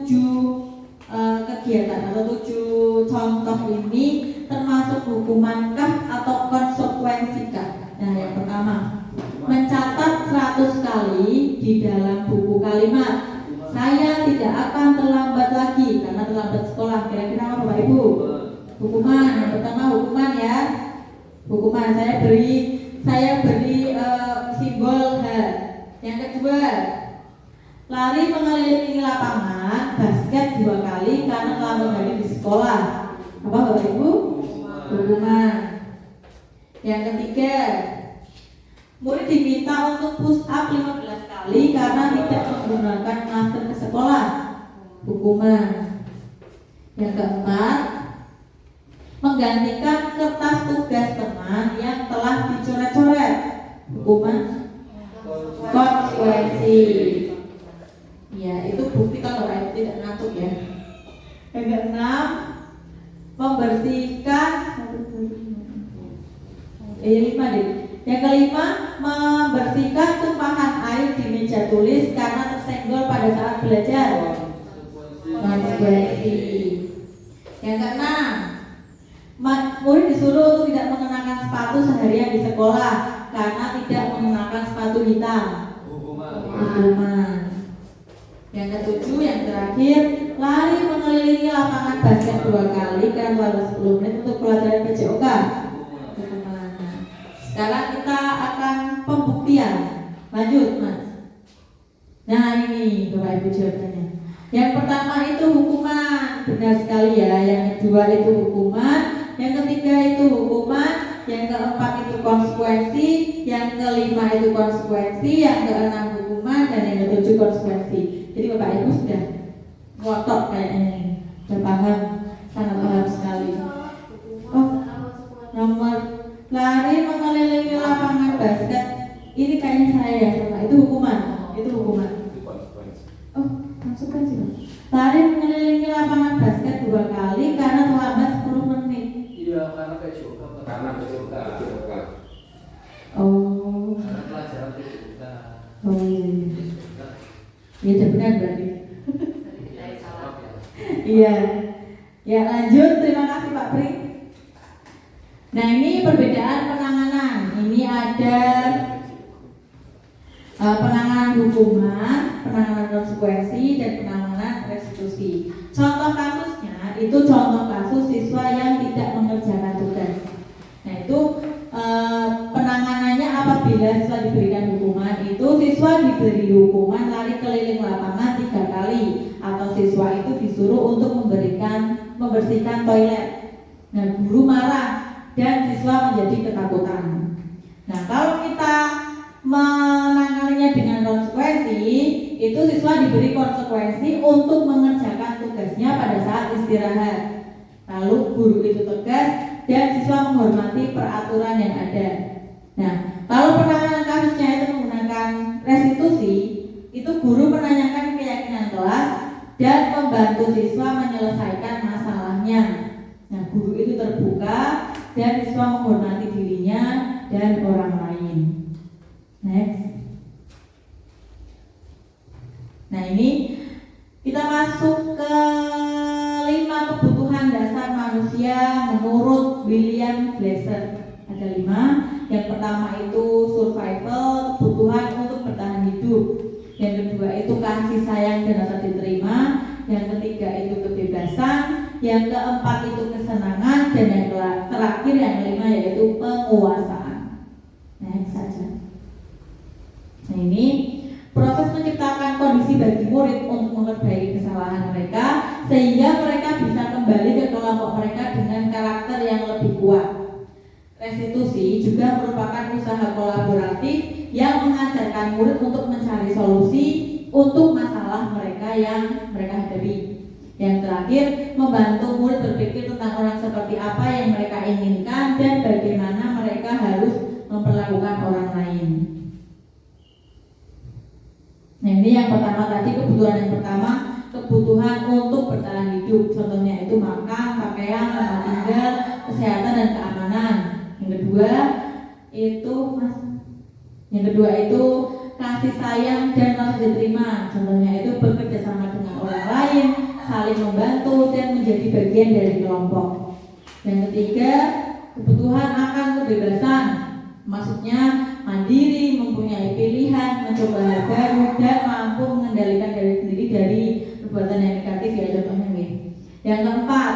kegiatan atau 7 contoh ini termasuk hukumankah atau konsekuensikah? Nah, yang pertama, mencatat 100 kali di dalam buku kalimat, saya tidak akan terlambat lagi karena terlambat sekolah. Kira-kira apa Bapak Ibu? Hukuman. Yang pertama hukuman ya. Hukuman, saya beri simbol H. Yang kedua, lari mengelilingi lapangan basket 2 kali karena terlambat lagi di sekolah. Apa Bapak Ibu? Hukuman. Yang ketiga, murid diminta untuk push up 15 kali karena tidak menggunakan masker ke sekolah. Hukuman. Yang keempat, menggantikan kertas tugas teman yang telah dicoret-coret. Hukuman. Konsekuensi. Ya, itu bukti kalau Bapak tidak ngantuk ya. Yang keenam, membersihkan 5 deh. Yang kelima, membersihkan tumpahan air di meja tulis karena tersenggol pada saat belajar. Konsekuensi. Yang keenam, murid disuruh untuk tidak mengenakan sepatu seharian di sekolah karena tidak mengenakan sepatu hitam. Hukuman. Yang ketujuh, yang terakhir, lari mengelilingi lapangan basket 2 kali karena selama 10 menit untuk pelajaran PJOK. Hukuman. Sekarang kita akan pembuktian. Lanjut, Mas. Nah, ini Bapak Ibu jawabannya. Yang pertama itu hukuman, benar sekali ya. Yang kedua itu hukuman, yang ketiga itu hukuman, yang keempat itu konsekuensi, yang kelima itu konsekuensi, yang keenam hukuman, dan yang ketujuh konsekuensi. Jadi Bapak Ibu sudah ngotot kayaknya ini, sudah paham, sangat paham sekali. Oh, nomor lari mengelilingi lapangan basket, ini kayaknya saya ya, Bapak. Itu hukuman, itu hukuman. Oh, konsekuensi. Lari mengelilingi lapangan basket 2 kali karena terlambat 10 menit. Iya, karena PJOK. Oh. Karena pelajaran PJOK. Oh iya. Ya sudah benar berarti. Iya. Ya lanjut, terima kasih Pak Pri. Nah, ini perbedaan penanganan. Ini ada penanganan hukuman, penanganan konsekuensi, dan penanganan restitusi. Contoh kasusnya itu contoh kasus siswa yang tidak mengerjakan tugas. Nah, itu penanganannya apabila siswa diberikan hukuman itu siswa diberi hukuman lari keliling lapangan 3 kali atau siswa itu disuruh untuk membersihkan toilet. Nah, guru marah dan siswa menjadi ketakutan. Nah, kalau kita menanganinya dengan konsekuensi, itu siswa diberi konsekuensi untuk mengerjakan tugasnya pada saat istirahat. Lalu guru itu tegas dan siswa menghormati peraturan yang ada. Nah, kalau penanganan kasusnya itu menggunakan restitusi, itu guru menanyakan keyakinan kelas dan membantu siswa menyelesaikan masalahnya. Nah, guru itu terbuka dan siswa menghormati dirinya dan orang lain. Next. Nah, ini kita masuk ke 5 kebutuhan dasar manusia menurut William Glasser. Ada 5. Yang pertama itu survival, kebutuhan untuk bertahan hidup. Yang kedua itu kasih sayang dan rasa diterima. Yang ketiga itu kebebasan. Yang keempat itu kesenangan. Dan yang terakhir yang kelima yaitu penguasaan. Next saja. Nah, ini proses menciptakan kondisi bagi murid untuk memperbaiki kesalahan mereka sehingga mereka bisa kembali ke kelompok mereka dengan karakter yang lebih kuat. Restitusi juga merupakan usaha kolaboratif yang mengajarkan murid untuk mencari solusi untuk masalah mereka yang mereka hadapi. Yang terakhir, membantu murid berpikir tentang orang seperti apa yang mereka inginkan dan bagaimana mereka harus memperlakukan orang lain. Nah, ini yang pertama tadi, kebutuhan yang pertama, kebutuhan untuk bertahan hidup. Contohnya itu makan, pakaian, tempat tinggal, kesehatan dan keamanan. Yang kedua itu kasih sayang dan rasa diterima. Contohnya itu bekerja sama dengan orang lain, saling membantu dan menjadi bagian dari kelompok. Yang ketiga, kebutuhan akan kebebasan. Maksudnya mandiri, mempunyai pilihan, mencoba hal baru dan mampu mengendalikan diri sendiri dari perbuatan yang negatif, ya contohnya nih. Yang keempat,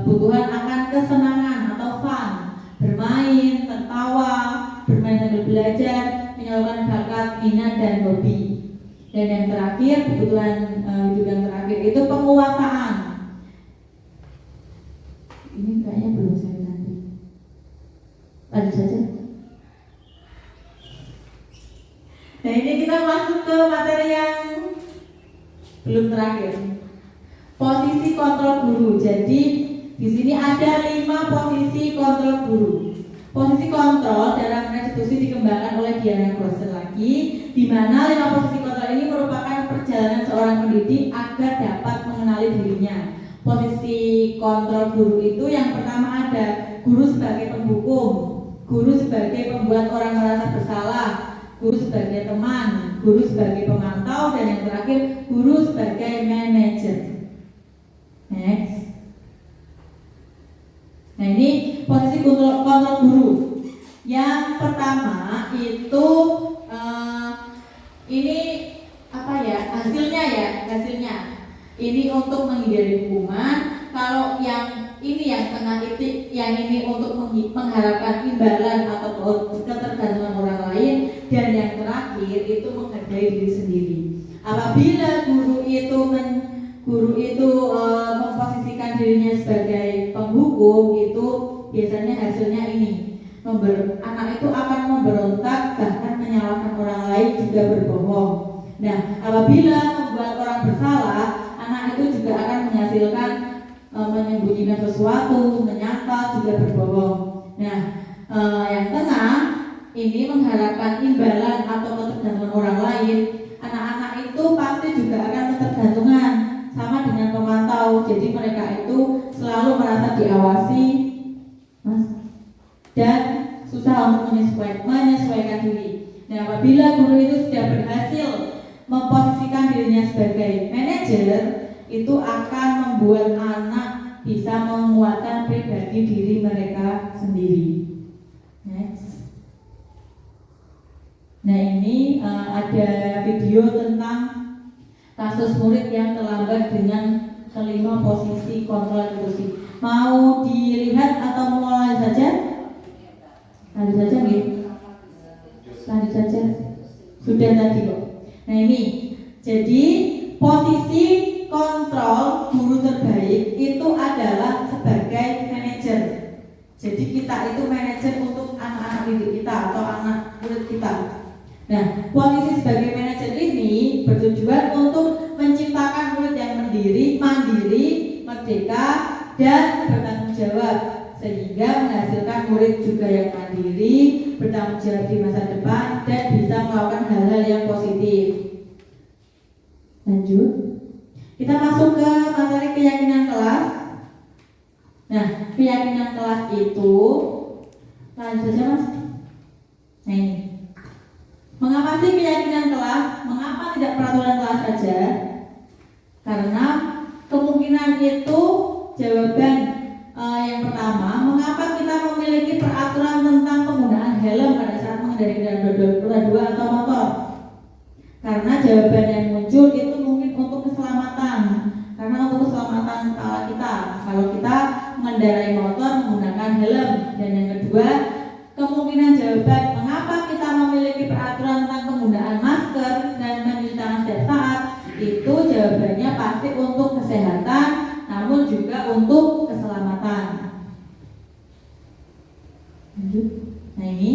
kebutuhan akan kesenangan atau fun, bermain, tertawa, bermain sambil belajar, menyalurkan bakat, minat dan hobi. Dan yang terakhir, kebutuhan hidup yang terakhir itu penguasaan. Ini kayaknya belum saya nanti. Lanjut saja. Nah, ini kita masuk ke materi yang belum terakhir. Posisi kontrol guru. Jadi di sini ada 5 posisi kontrol guru. Posisi kontrol dalam restitusi dikembangkan oleh Diana Grosser lagi, di mana 5 posisi kontrol ini merupakan perjalanan seorang pendidik agar dapat mengenali dirinya. Posisi kontrol guru itu yang pertama ada guru sebagai penghukum, guru sebagai pembuat orang merasa bersalah, guru sebagai teman, guru sebagai pemantau, dan yang terakhir guru sebagai manajer. Next. Nah, ini posisi kontrol guru. Yang pertama itu ini apa ya, hasilnya ini untuk menghindari hukuman. Kalau yang ini yang tengah itu, yang ini untuk mengharapkan imbalan atau ketergantungan orang lain, dan yang terakhir itu menghargai diri sendiri. Apabila guru itu memposisikan dirinya sebagai penghukum, itu biasanya hasilnya ini, anak itu akan memberontak, bahkan menyalahkan orang lain, juga berbohong. Nah, apabila membuat orang bersalah, anak itu juga akan menghasilkan menyembunyikan sesuatu, menyangkal, juga berbohong. Nah, yang tengah ini mengharapkan imbalan atau ketergantungan orang lain. Anak-anak itu pasti juga akan ketergantungan, sama dengan pemantau. Jadi mereka itu selalu merasa diawasi, dan susah untuk menyesuaikan diri. Nah, apabila guru itu sudah berhasil memposisikan dirinya sebagai manajer, itu akan membuat anak bisa menguatkan pribadi diri mereka sendiri. Next. Nah, ini ada video tentang kasus murid yang terlambat dengan kelima posisi kontrol restitusi. Mau dilihat atau mulai saja? Lanjut saja, nih. Lanjut saja. Sudah tadi kok. Nah, ini jadi posisi kontrol guru terbaik itu adalah sebagai manajer. Jadi kita itu manajer untuk anak-anak didik kita atau anak murid kita. Nah, posisi sebagai manajer ini bertujuan untuk menciptakan murid yang mandiri, merdeka, dan bertanggung jawab, sehingga menghasilkan murid juga yang mandiri, bertanggung jawab di masa depan, dan bisa melakukan hal-hal yang positif. Lanjut. Kita masuk ke materi keyakinan kelas. Nah, keyakinan kelas itu lanjut saja Mas. Nah ini. Mengapa sih keyakinan kelas? Mengapa tidak peraturan kelas saja? Karena kemungkinan itu jawaban yang pertama, mengapa kita memiliki peraturan tentang penggunaan helm pada saat mengendarai kendaraan roda 2 atau motor? Karena jawaban yang muncul itu mungkin untuk keselamatan. Karena untuk keselamatan kita, kalau kita mengendarai motor menggunakan helm. Dan yang kedua, kemungkinan jawaban mengapa kita memiliki peraturan tentang penggunaan masker dan mencuci tangan setiap saat, itu jawabannya pasti untuk kesehatan, namun juga untuk keselamatan. Lanjut. Nah ini,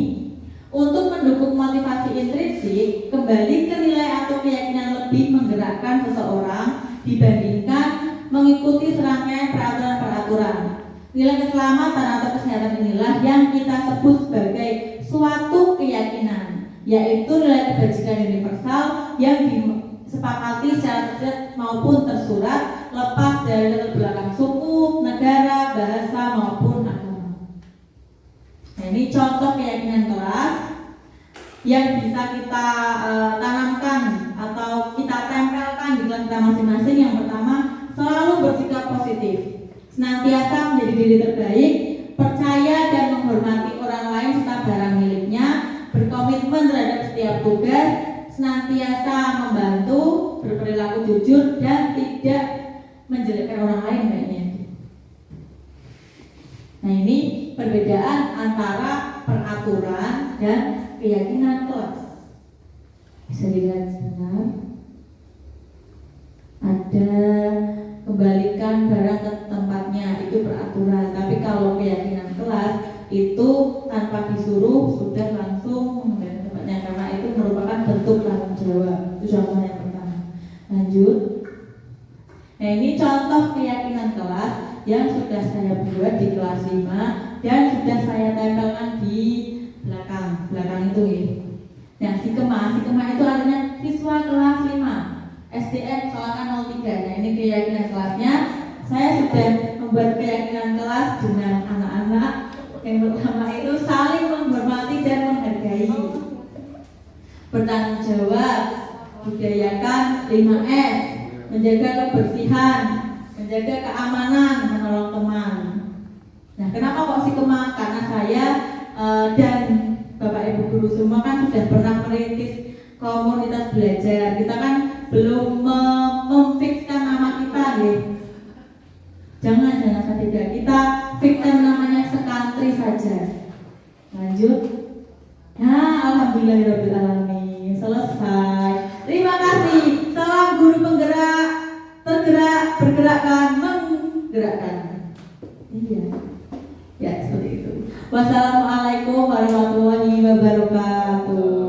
untuk mendukung motivasi intrinsik, kembali ke nilai atau keyakinan lebih menggerakkan seseorang dibandingkan mengikuti serangkaian peraturan-peraturan. Nilai keselamatan atau kesehatan inilah yang kita sebut sebagai suatu keyakinan, yaitu nilai kebajikan universal yang disepakati secara tersirat maupun tersurat, lepas dari latar belakang suku, negara, bahasa maupun agama. Nah, ini contoh keyakinan kelas yang bisa kita tanamkan atau kita tempelkan di kelas kita masing-masing. Yang pertama, selalu bersikap positif, senantiasa menjadi diri terbaik, percaya dan menghormati orang lain serta barang miliknya, berkomitmen terhadap setiap tugas, senantiasa membantu, berperilaku jujur dan tidak menjelekkan orang lain kayaknya. Nah ini perbedaan antara peraturan dan keyakinan kelas. Bisa dilihat sebentar. Ada kembalikan barang ke tempatnya, itu peraturan. Tapi kalau keyakinan kelas itu tanpa disuruh sudah langsung mengembalikan tempatnya, karena itu merupakan bentuk tanggung jawab. Itu contoh yang pertama. Lanjut. Nah ini contoh keyakinan kelas yang sudah saya buat di kelas 5 dan sudah saya tempelkan di belakang itu ya. Nah sikema itu artinya siswa kelas 5 SDN soalkan 03. Nah ini keyakinan kelasnya. Saya sudah membuat keyakinan kelas dengan anak-anak. Yang pertama itu saling menghormati dan menghargai, bertanggung jawab, budayakan 5S, menjaga kebersihan, menjaga keamanan, menolong teman. Nah kenapa kok sikema? Karena saya dan Bapak Ibu guru semua kan sudah pernah merintis komunitas belajar. Kita kan belum memfikskan nama kita ya. Jangan saja kita fikskan namanya sekantri saja. Lanjut. Nah, alhamdulillahirobbilalamin, selesai. Terima kasih. Salam guru penggerak, tergerak, bergerakkan, menggerakkan. Iya. Ya seperti itu. Wassalamualaikum warahmatullahi wabarakatuh.